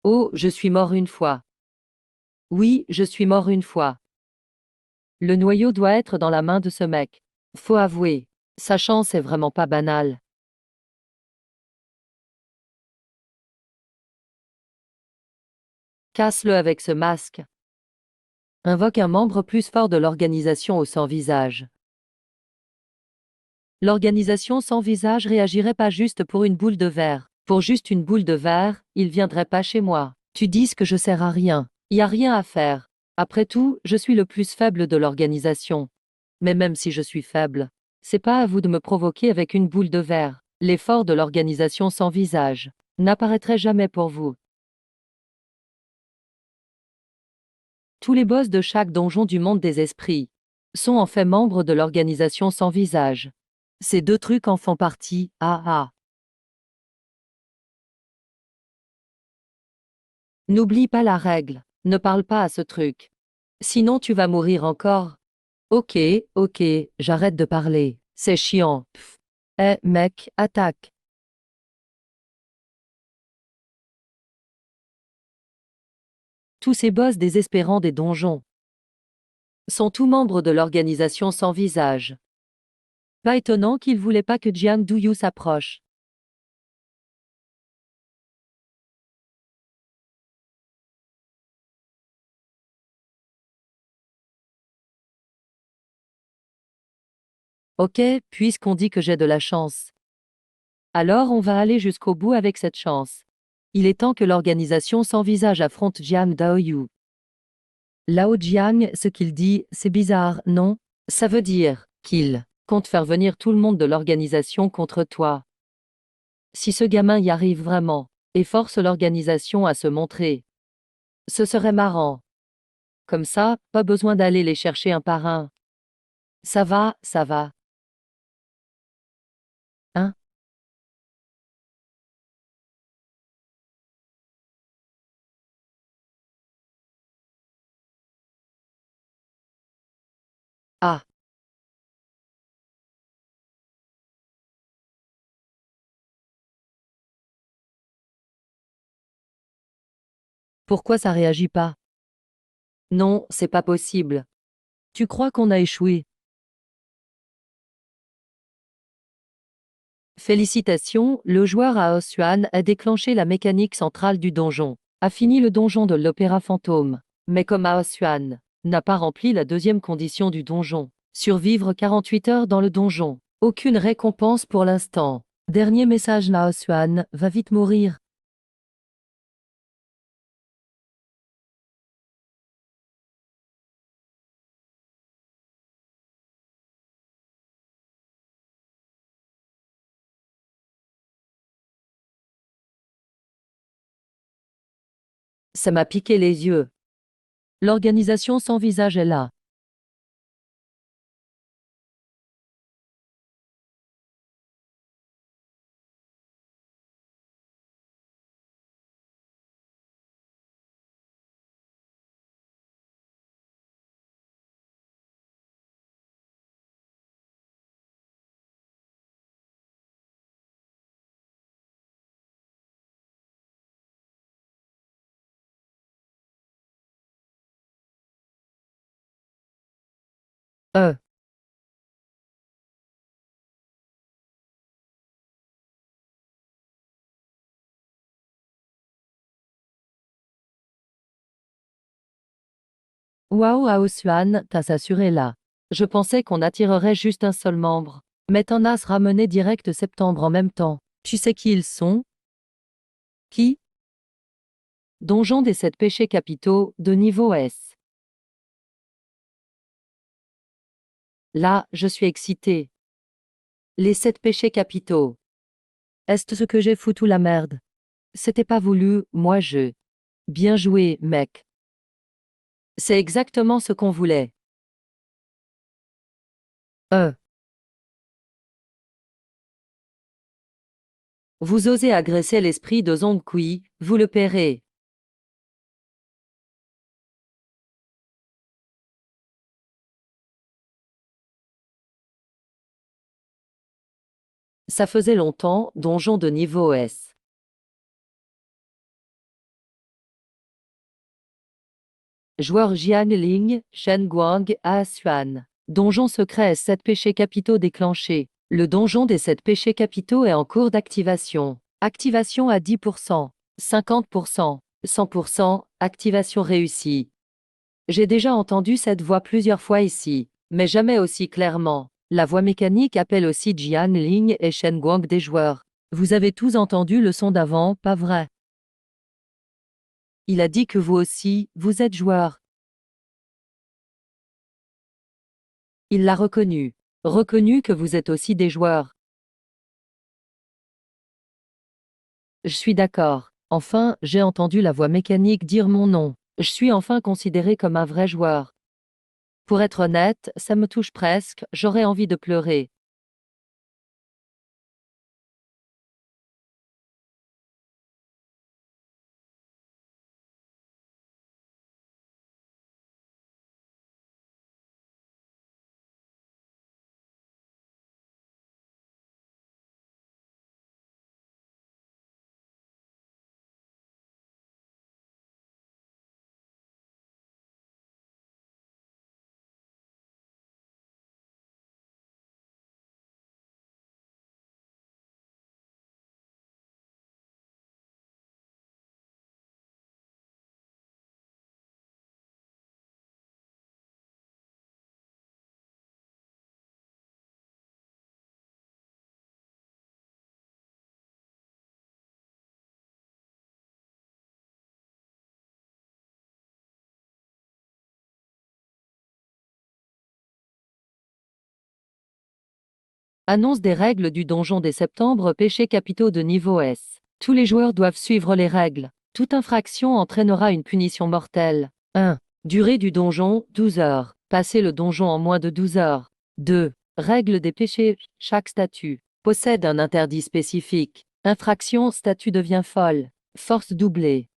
Oh, je suis mort une fois. Oui, je suis mort une fois. Le noyau doit être dans la main de ce mec. Faut avouer, sa chance est vraiment pas banale. Casse-le avec ce masque. Invoque un membre plus fort de l'organisation au sans-visage. L'organisation sans visage réagirait pas juste pour une boule de verre. Pour juste une boule de verre, il viendrait pas chez moi. Tu dis que je sers à rien. Y a rien à faire. Après tout, je suis le plus faible de l'organisation. Mais même si je suis faible, c'est pas à vous de me provoquer avec une boule de verre. L'effort de l'organisation sans visage n'apparaîtrait jamais pour vous. Tous les boss de chaque donjon du monde des esprits sont en fait membres de l'organisation sans visage. Ces deux trucs en font partie. Ah ah. N'oublie pas la règle. Ne parle pas à ce truc. Sinon tu vas mourir encore. Ok, ok, j'arrête de parler. C'est chiant. Pff. Eh, mec, attaque. Tous ces boss désespérants des donjons sont tous membres de l'organisation sans visage. Pas étonnant qu'ils voulaient pas que Jiang Duyu s'approche. Ok, puisqu'on dit que j'ai de la chance. Alors on va aller jusqu'au bout avec cette chance. Il est temps que l'organisation s'envisage affronte Jiang Daoyu. Lao Jiang, ce qu'il dit, c'est bizarre, non? Ça veut dire qu'il compte faire venir tout le monde de l'organisation contre toi. Si ce gamin y arrive vraiment, et force l'organisation à se montrer, ce serait marrant. Comme ça, pas besoin d'aller les chercher un par un. Ça va, ça va. Hein? Ah, pourquoi ça réagit pas? Non, c'est pas possible. Tu crois qu'on a échoué? Félicitations, le joueur à Osuan a déclenché la mécanique centrale du donjon, a fini le donjon de l'Opéra Fantôme. Mais comme Aosuan n'a pas rempli la deuxième condition du donjon, survivre 48 heures dans le donjon, aucune récompense pour l'instant. Dernier message Naosuan, va vite mourir. Ça m'a piqué les yeux. L'organisation sans visage est là. Euh, Waouh Aosuan, t'as s'assuré là. Je pensais qu'on attirerait juste un seul membre. Mais t'en as ramené direct septembre en même temps. Tu sais qui ils sont? Qui? Donjon des 7 péchés capitaux, de niveau S. Là, je suis excité. Les 7 péchés capitaux. Est-ce ce que j'ai foutu la merde? C'était pas voulu, moi je. Bien joué, mec. C'est exactement ce qu'on voulait. Euh, vous osez agresser l'esprit de Zong Kui, vous le paierez. Ça faisait longtemps, donjon de niveau S. Joueur Jian Ling, Shen Guang, A Xuan. Donjon secret 7 péchés capitaux déclenchés. Le donjon des 7 péchés capitaux est en cours d'activation. Activation à 10%, 50%, 100%, activation réussie. J'ai déjà entendu cette voix plusieurs fois ici, mais jamais aussi clairement. La voix mécanique appelle aussi Jian Ling et Shen Guang des joueurs. Vous avez tous entendu le son d'avant, pas vrai? Il a dit que vous aussi, vous êtes joueur. Il l'a reconnu. Reconnu que vous êtes aussi des joueurs. Je suis d'accord. Enfin, j'ai entendu la voix mécanique dire mon nom. Je suis enfin considéré comme un vrai joueur. Pour être honnête, ça me touche presque, j'aurais envie de pleurer. Annonce des règles du donjon des septembre péchés capitaux de niveau S. Tous les joueurs doivent suivre les règles. Toute infraction entraînera une punition mortelle. 1. Durée du donjon, 12 heures. Passer le donjon en moins de 12 heures. 2. Règle des péchés. Chaque statut possède un interdit spécifique. Infraction, statut devient folle. Force doublée.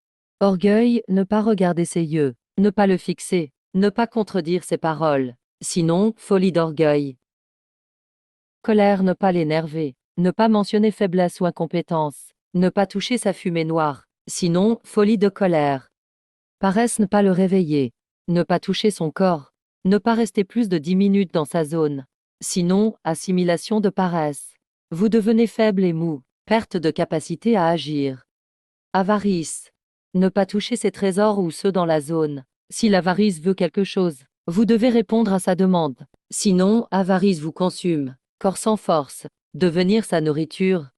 Orgueil, ne pas regarder ses yeux. Ne pas le fixer. Ne pas contredire ses paroles. Sinon, folie d'orgueil. Colère, ne pas l'énerver. Ne pas mentionner faiblesse ou incompétence. Ne pas toucher sa fumée noire. Sinon, folie de colère. Paresse, ne pas le réveiller. Ne pas toucher son corps. Ne pas rester plus de 10 minutes dans sa zone. Sinon, assimilation de paresse. Vous devenez faible et mou. Perte de capacité à agir. Avarice. Ne pas toucher ses trésors ou ceux dans la zone. Si l'avarice veut quelque chose, vous devez répondre à sa demande. Sinon, avarice vous consume. Corps sans force. Devenir sa nourriture.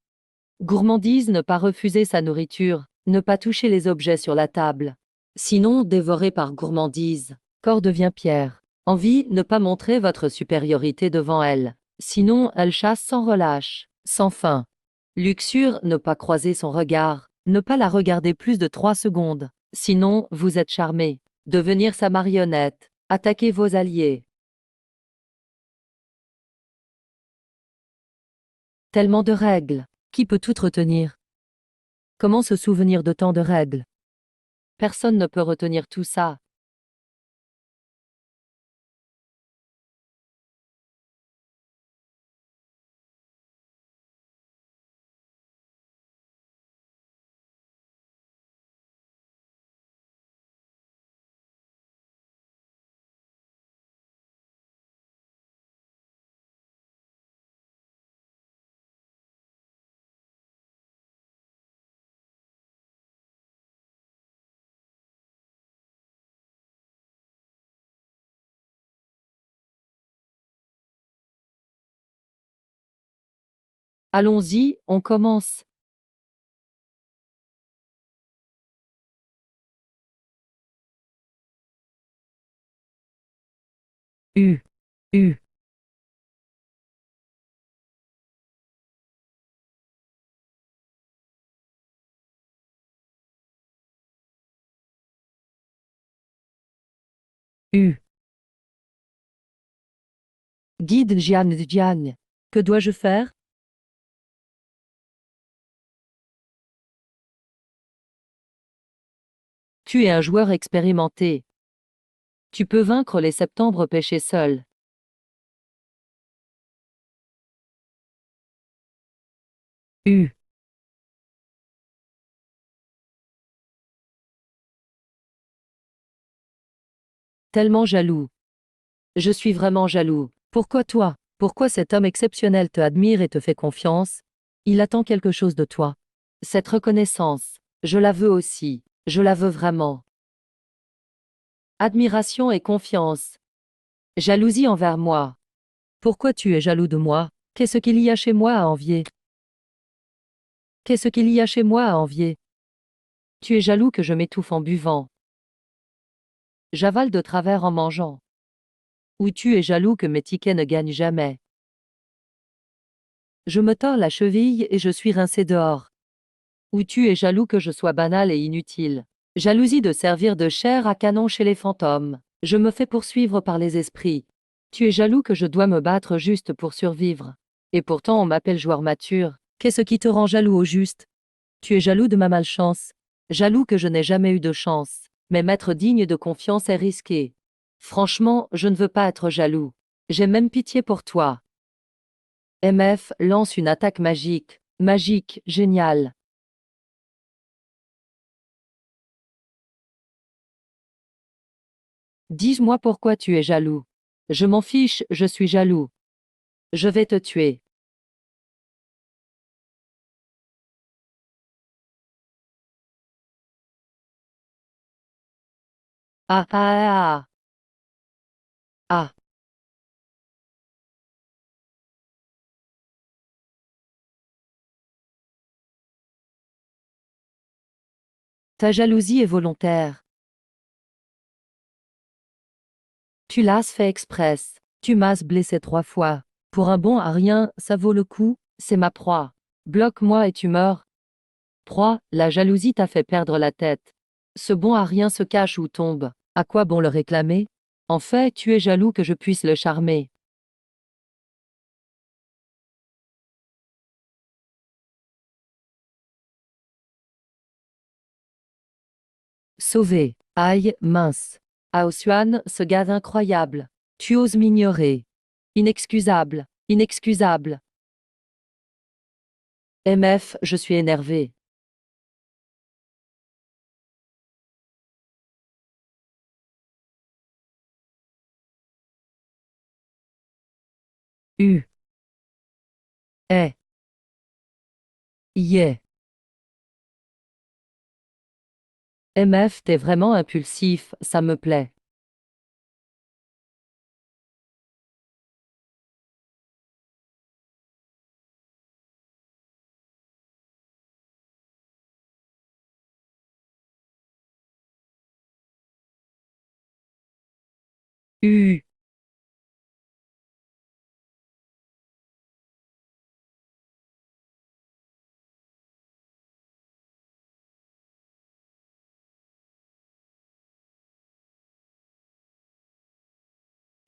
Gourmandise, ne pas refuser sa nourriture. Ne pas toucher les objets sur la table. Sinon, dévoré par gourmandise. Corps devient pierre. Envie, ne pas montrer votre supériorité devant elle. Sinon, elle chasse sans relâche. Sans fin. Luxure, ne pas croiser son regard. Ne pas la regarder plus de 3 secondes. Sinon, vous êtes charmé. Devenir sa marionnette. Attaquer vos alliés. Tellement de règles. Qui peut toutes retenir? Comment se souvenir de tant de règles? Personne ne peut retenir tout ça. Allons-y, on commence. U. U. U. Guide Jian Jian. Que dois-je faire? Tu es un joueur expérimenté. Tu peux vaincre les septembre péchés seul. U. Tellement jaloux. Je suis vraiment jaloux. Pourquoi toi? Pourquoi cet homme exceptionnel te admire et te fait confiance? Il attend quelque chose de toi. Cette reconnaissance, je la veux aussi. Je la veux vraiment. Admiration et confiance. Jalousie envers moi. Pourquoi tu es jaloux de moi? Qu'est-ce qu'il y a chez moi à envier? Qu'est-ce qu'il y a chez moi à envier? Tu es jaloux que je m'étouffe en buvant. J'avale de travers en mangeant. Ou tu es jaloux que mes tickets ne gagnent jamais. Je me tords la cheville et je suis rincé dehors. Ou tu es jaloux que je sois banal et inutile. Jalousie de servir de chair à canon chez les fantômes. Je me fais poursuivre par les esprits. Tu es jaloux que je dois me battre juste pour survivre. Et pourtant on m'appelle joueur mature. Qu'est-ce qui te rend jaloux au juste? Tu es jaloux de ma malchance. Jaloux que je n'ai jamais eu de chance. Mais m'être digne de confiance est risqué. Franchement, je ne veux pas être jaloux. J'ai même pitié pour toi. MF lance une attaque magique. Magique, génial. Dis-moi pourquoi tu es jaloux. Je m'en fiche, je suis jaloux. Je vais te tuer. Ah ah ah ah. Ta jalousie est volontaire. Tu l'as fait express. Tu m'as blessé 3 fois. Pour un bon à rien, ça vaut le coup, c'est ma proie. Bloque-moi et tu meurs. Proie, la jalousie t'a fait perdre la tête. Ce bon à rien se cache ou tombe. À quoi bon le réclamer? En fait, tu es jaloux que je puisse le charmer. Sauvé. Aïe, mince. Aosuan, ce gars incroyable. Tu oses m'ignorer. Inexcusable. Inexcusable. MF, je suis énervé. U. Eh. Yeah. MF, t'es vraiment impulsif, ça me plaît. U.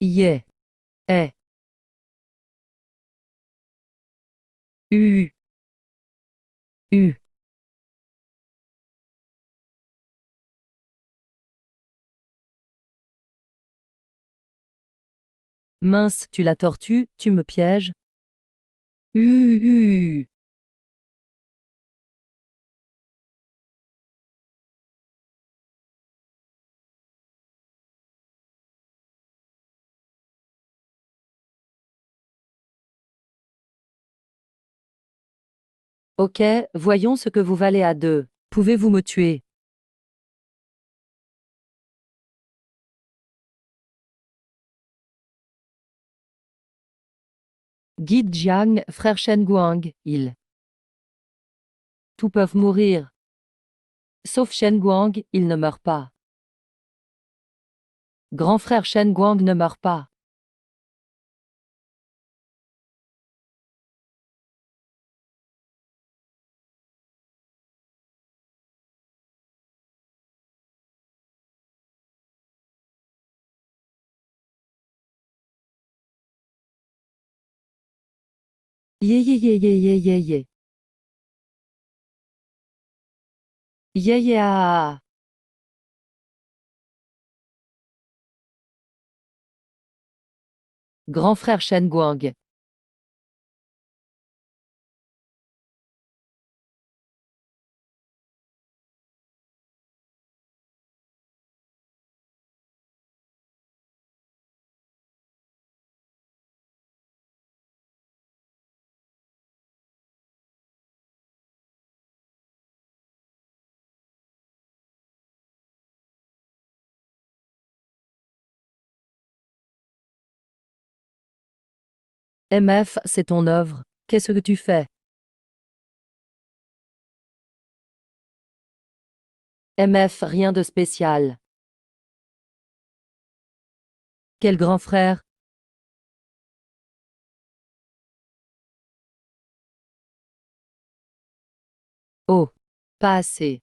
Yeah. Eh. U. U. Mince, tu la tortues, tu me pièges. U. Ok, voyons ce que vous valez à deux. Pouvez-vous me tuer? Guide Jiang, frère Shen Guang, ils. Tous peuvent mourir. Sauf Shen Guang, il ne meurt pas. Grand frère Shen Guang ne meurt pas. Yé yé yé yé yé yé yé. Yé yé ah, ah, ah. Grand frère Shen Guang. MF, c'est ton œuvre. Qu'est-ce que tu fais? MF, rien de spécial. Quel grand frère? Oh, pas assez.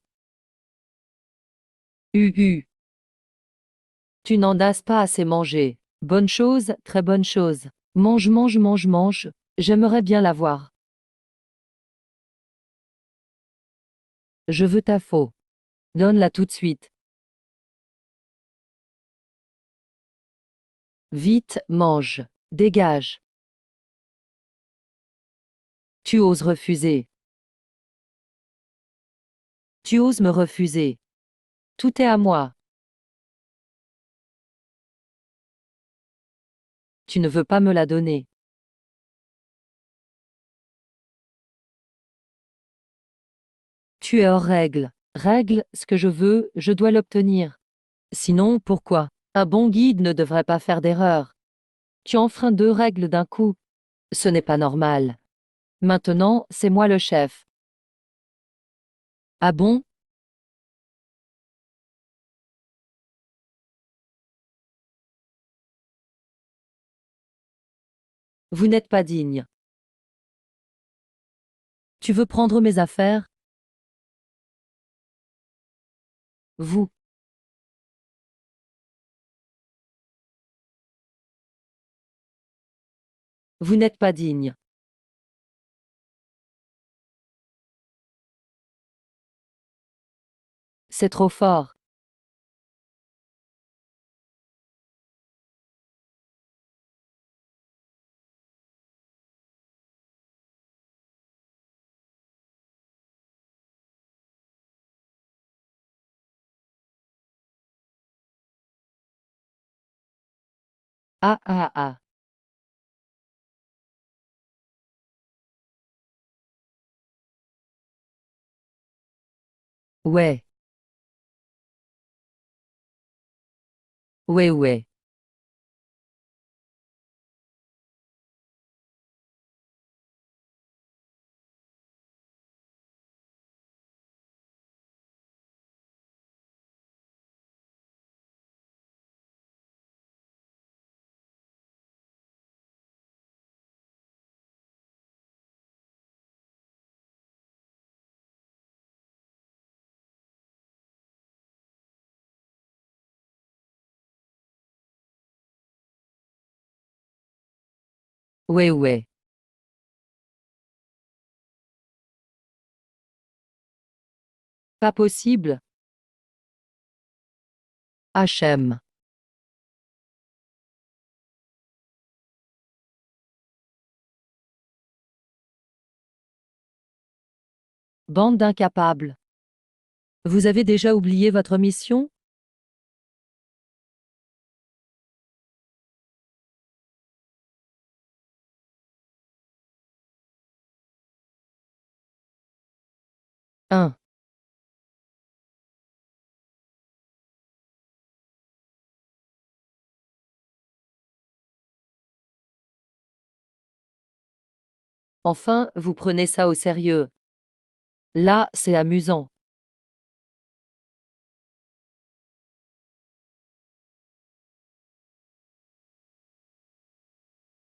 Uhu. Tu n'en as pas assez mangé. Bonne chose, très bonne chose. Mange, mange, mange, mange. J'aimerais bien la voir. Je veux ta faux. Donne-la tout de suite. Vite, mange. Dégage. Tu oses refuser. Tu oses me refuser. Tout est à moi. Tu ne veux pas me la donner. Tu es hors règle. Règle, ce que je veux, je dois l'obtenir. Sinon, pourquoi? Un bon guide ne devrait pas faire d'erreur. Tu enfreins deux règles d'un coup. Ce n'est pas normal. Maintenant, c'est moi le chef. Ah bon? Vous n'êtes pas digne. Tu veux prendre mes affaires? Vous. Vous n'êtes pas digne. C'est trop fort. Ah ah ah. Ouais. Ouais ouais. Ouais ouais. Pas possible. HM. Bande d'incapables. Vous avez déjà oublié votre mission? Un. Enfin, vous prenez ça au sérieux. Là, c'est amusant.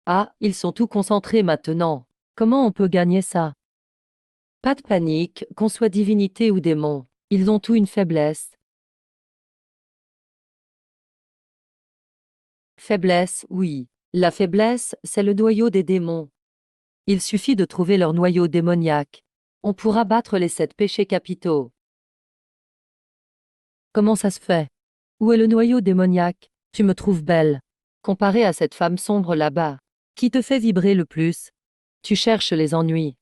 Ah, ils sont tout concentrés maintenant. Comment on peut gagner ça? Pas de panique, qu'on soit divinité ou démon. Ils ont tous une faiblesse. Faiblesse, oui. La faiblesse, c'est le noyau des démons. Il suffit de trouver leur noyau démoniaque. On pourra battre les 7 péchés capitaux. Comment ça se fait? Où est le noyau démoniaque? Tu me trouves belle. Comparé à cette femme sombre là-bas. Qui te fait vibrer le plus? Tu cherches les ennuis.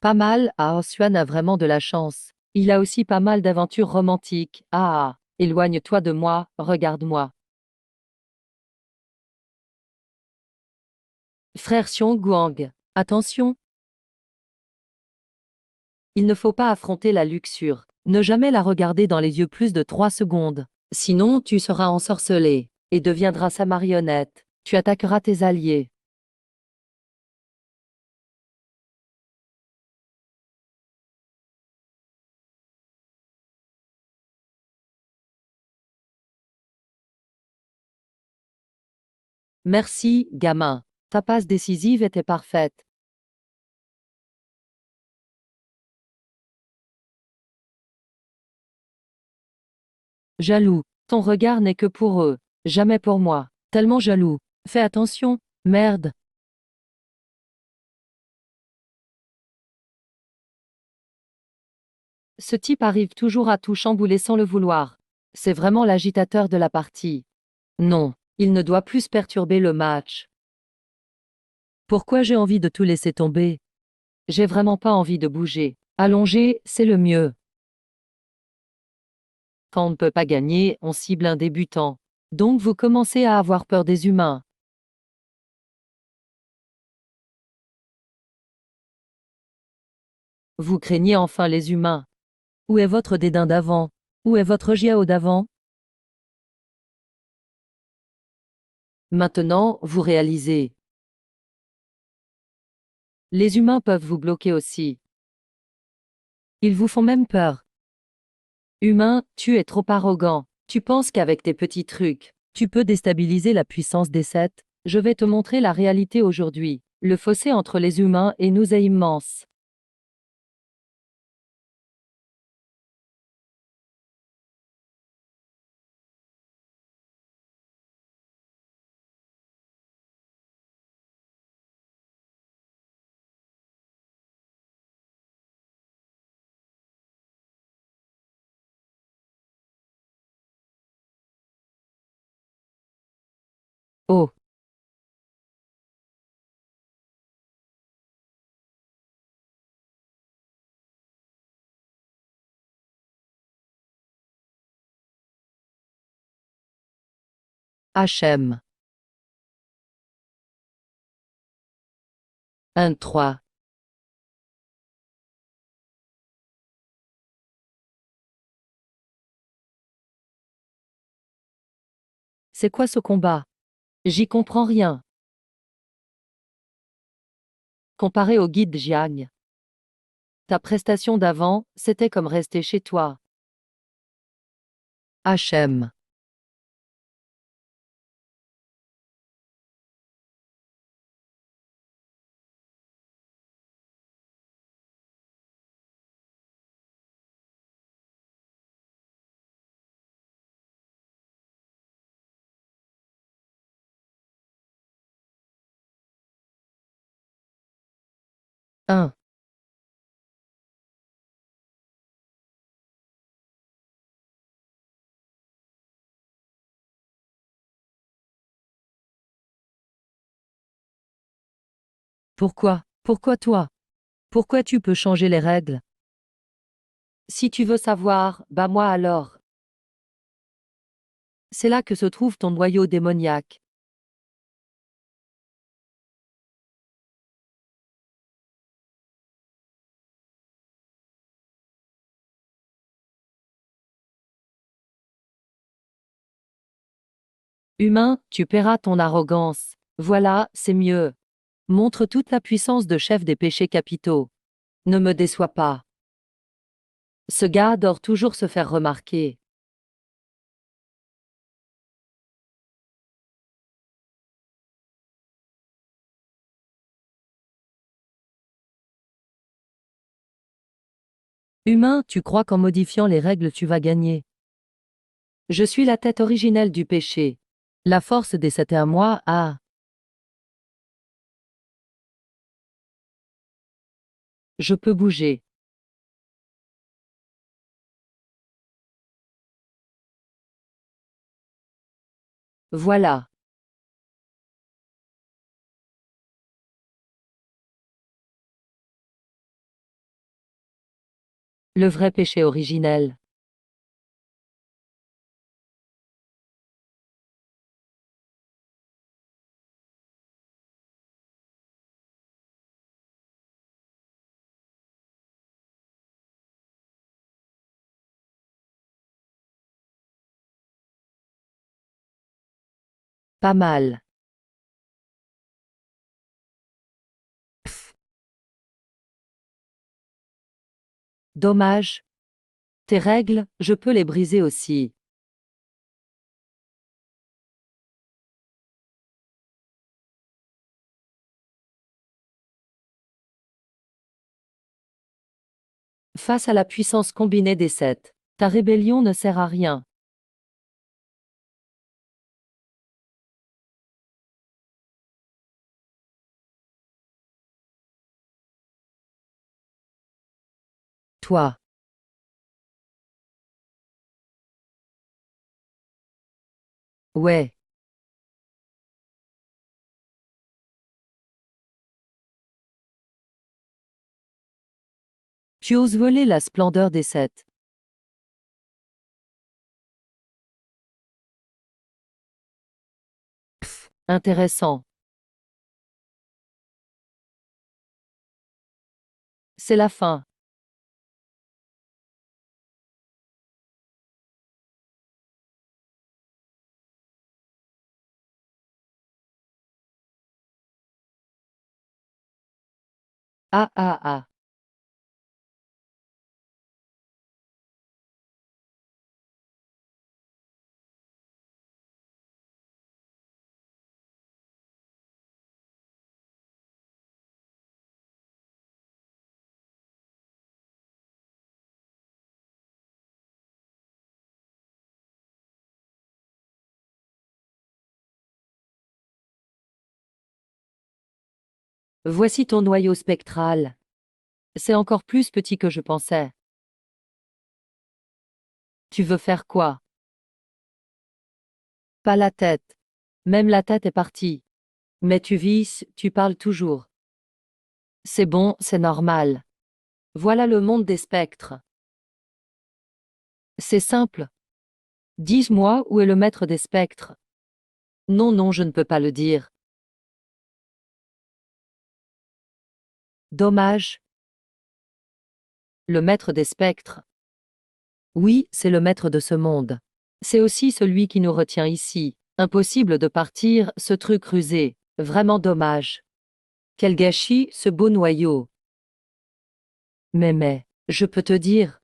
Pas mal, ah, Swan a vraiment de la chance. Il a aussi pas mal d'aventures romantiques. Ah, éloigne-toi de moi, regarde-moi. Frère Xiong Guang. Attention. Il ne faut pas affronter la luxure. Ne jamais la regarder dans les yeux plus de 3 secondes. Sinon, tu seras ensorcelé et deviendras sa marionnette. Tu attaqueras tes alliés. Merci, gamin. Ta passe décisive était parfaite. Jaloux. Ton regard n'est que pour eux. Jamais pour moi. Tellement jaloux. Fais attention. Merde. Ce type arrive toujours à tout chambouler sans le vouloir. C'est vraiment l'agitateur de la partie. Non, il ne doit plus perturber le match. Pourquoi j'ai envie de tout laisser tomber? J'ai vraiment pas envie de bouger. Allonger, c'est le mieux. Quand on ne peut pas gagner, on cible un débutant. Donc vous commencez à avoir peur des humains. Vous craignez enfin les humains. Où est votre dédain d'avant? Où est votre Jiao d'avant? Maintenant, vous réalisez. Les humains peuvent vous bloquer aussi. Ils vous font même peur. Humain, tu es trop arrogant. Tu penses qu'avec tes petits trucs, Tu peux déstabiliser la puissance des 7. Je vais te montrer la réalité aujourd'hui. Le fossé entre les humains et nous est immense. Oh, HM. 1, 3. C'est quoi ce combat? J'y comprends rien. Comparé au guide Jiang, ta prestation d'avant, c'était comme rester chez toi. HM. Un. Pourquoi? Pourquoi toi? Pourquoi tu peux changer les règles? Si tu veux savoir, bah moi alors. C'est là que se trouve ton noyau démoniaque. Humain, tu paieras ton arrogance. Voilà, c'est mieux. Montre toute la puissance de chef des péchés capitaux. Ne me déçois pas. Ce gars adore toujours se faire remarquer. Humain, tu crois qu'en modifiant les règles tu vas gagner. Je suis la tête originelle du péché. La force des sept et à moi, ah, je peux bouger. Voilà. Le vrai péché originel. Pas mal. Dommage. Tes règles, je peux les briser aussi. Face à la puissance combinée des sept, ta rébellion ne sert à rien. Toi. Ouais. Tu oses voler la splendeur des sept. Intéressant. C'est la fin. Ah ah ah. Voici ton noyau spectral. C'est encore plus petit que je pensais. Tu veux faire quoi? Pas la tête. Même la tête est partie. Mais tu vis, tu parles toujours. C'est bon, c'est normal. Voilà le monde des spectres. C'est simple. Dis-moi où est le maître des spectres. Non, non, je ne peux pas le dire. Dommage. Le maître des spectres. Oui, c'est le maître de ce monde. C'est aussi celui qui nous retient ici. Impossible de partir, ce truc rusé. Vraiment dommage. Quel gâchis, ce beau noyau. Mais, je peux te dire.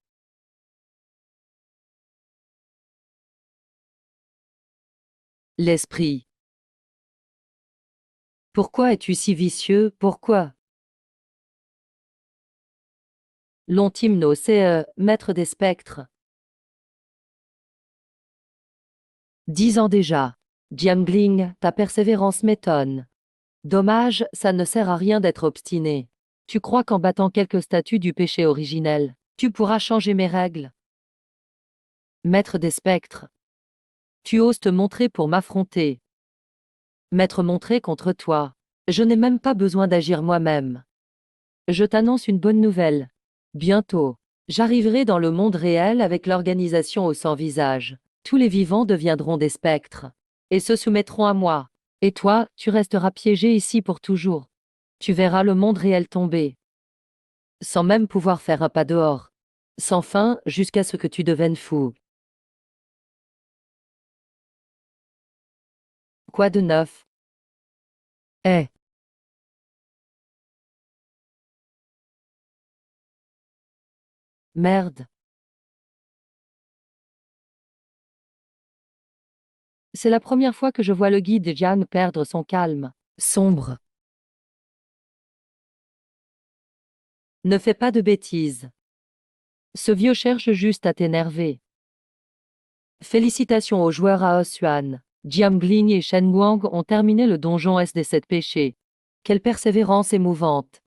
L'esprit. Pourquoi es-tu si vicieux, pourquoi? L'Ontimno, c'est maître des spectres. 10 ans déjà. Jiangling, ta persévérance m'étonne. Dommage, ça ne sert à rien d'être obstiné. Tu crois qu'en battant quelques statues du péché originel, tu pourras changer mes règles? Maître des spectres. Tu oses te montrer pour m'affronter. M'être montré contre toi. Je n'ai même pas besoin d'agir moi-même. Je t'annonce une bonne nouvelle. Bientôt, j'arriverai dans le monde réel avec l'organisation au sans-visage. Tous les vivants deviendront des spectres et se soumettront à moi. Et toi, tu resteras piégé ici pour toujours. Tu verras le monde réel tomber, sans même pouvoir faire un pas dehors. Sans fin, jusqu'à ce que tu deviennes fou. Quoi de neuf? Eh, merde. C'est la première fois que je vois le guide Jian perdre son calme. Sombre. Ne fais pas de bêtises. Ce vieux cherche juste à t'énerver. Félicitations aux joueurs à Osuan. Jiangling et Shen Guang ont terminé le donjon S des 7 péchés. Quelle persévérance émouvante.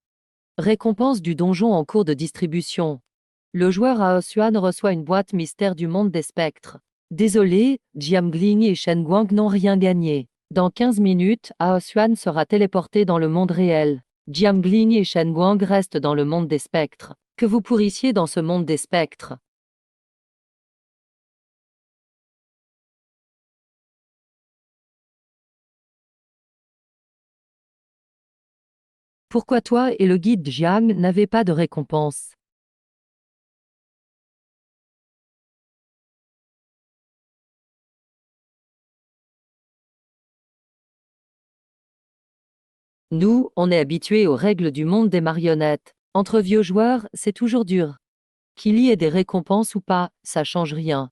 Récompense du donjon en cours de distribution. Le joueur à Osuan reçoit une boîte mystère du monde des spectres. Désolé, Jiangling et Shen Guang n'ont rien gagné. Dans 15 minutes, Aosuan sera téléporté dans le monde réel. Jiangling et Shen Guang restent dans le monde des spectres. Que vous pourrissiez dans ce monde des spectres. Pourquoi toi et le guide Jiang n'avez pas de récompense? Nous, on est habitués aux règles du monde des marionnettes. Entre vieux joueurs, c'est toujours dur. Qu'il y ait des récompenses ou pas, ça change rien.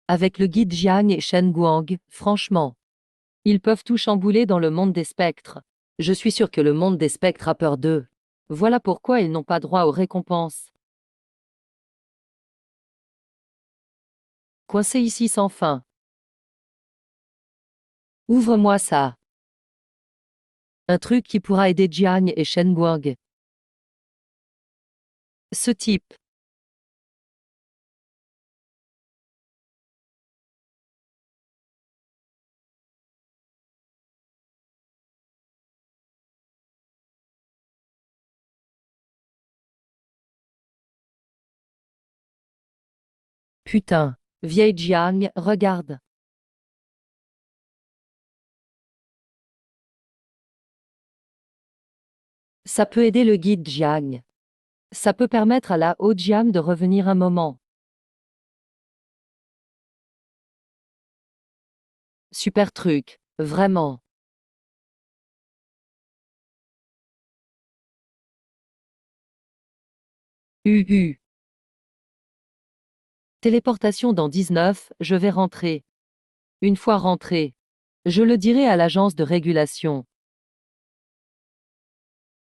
Avec le guide Jiang et Shen Guang, franchement, ils peuvent tout chambouler dans le monde des spectres. Je suis sûr que le monde des spectres a peur d'eux. Voilà pourquoi ils n'ont pas droit aux récompenses. Coincé ici sans fin. Ouvre-moi ça. Un truc qui pourra aider Jiang et Shen Guang. Ce type. Putain. Vieille Jiang, regarde. Ça peut aider le guide Jiang. Ça peut permettre à la haute Jiang de revenir un moment. Super truc. Vraiment. UU. Téléportation dans 19, je vais rentrer. Une fois rentré, je le dirai à l'agence de régulation.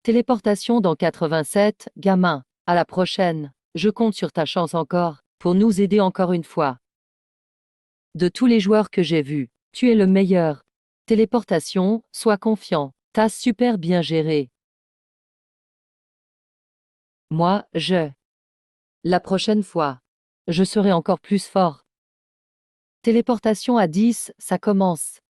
Téléportation dans 87, gamin. À la prochaine. Je compte sur ta chance encore, pour nous aider encore une fois. De tous les joueurs que j'ai vus, tu es le meilleur. Téléportation, sois confiant. T'as super bien géré. Moi, La prochaine fois, je serai encore plus fort. Téléportation à 10, ça commence.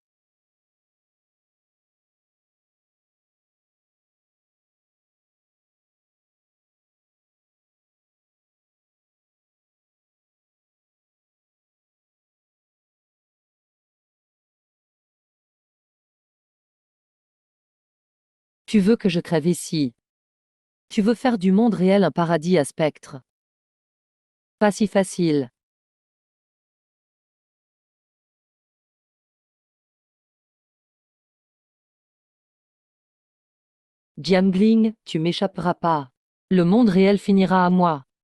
Tu veux que je crève ici. Tu veux faire du monde réel un paradis à spectre. Pas si facile. Diambling, tu m'échapperas pas. Le monde réel finira à moi.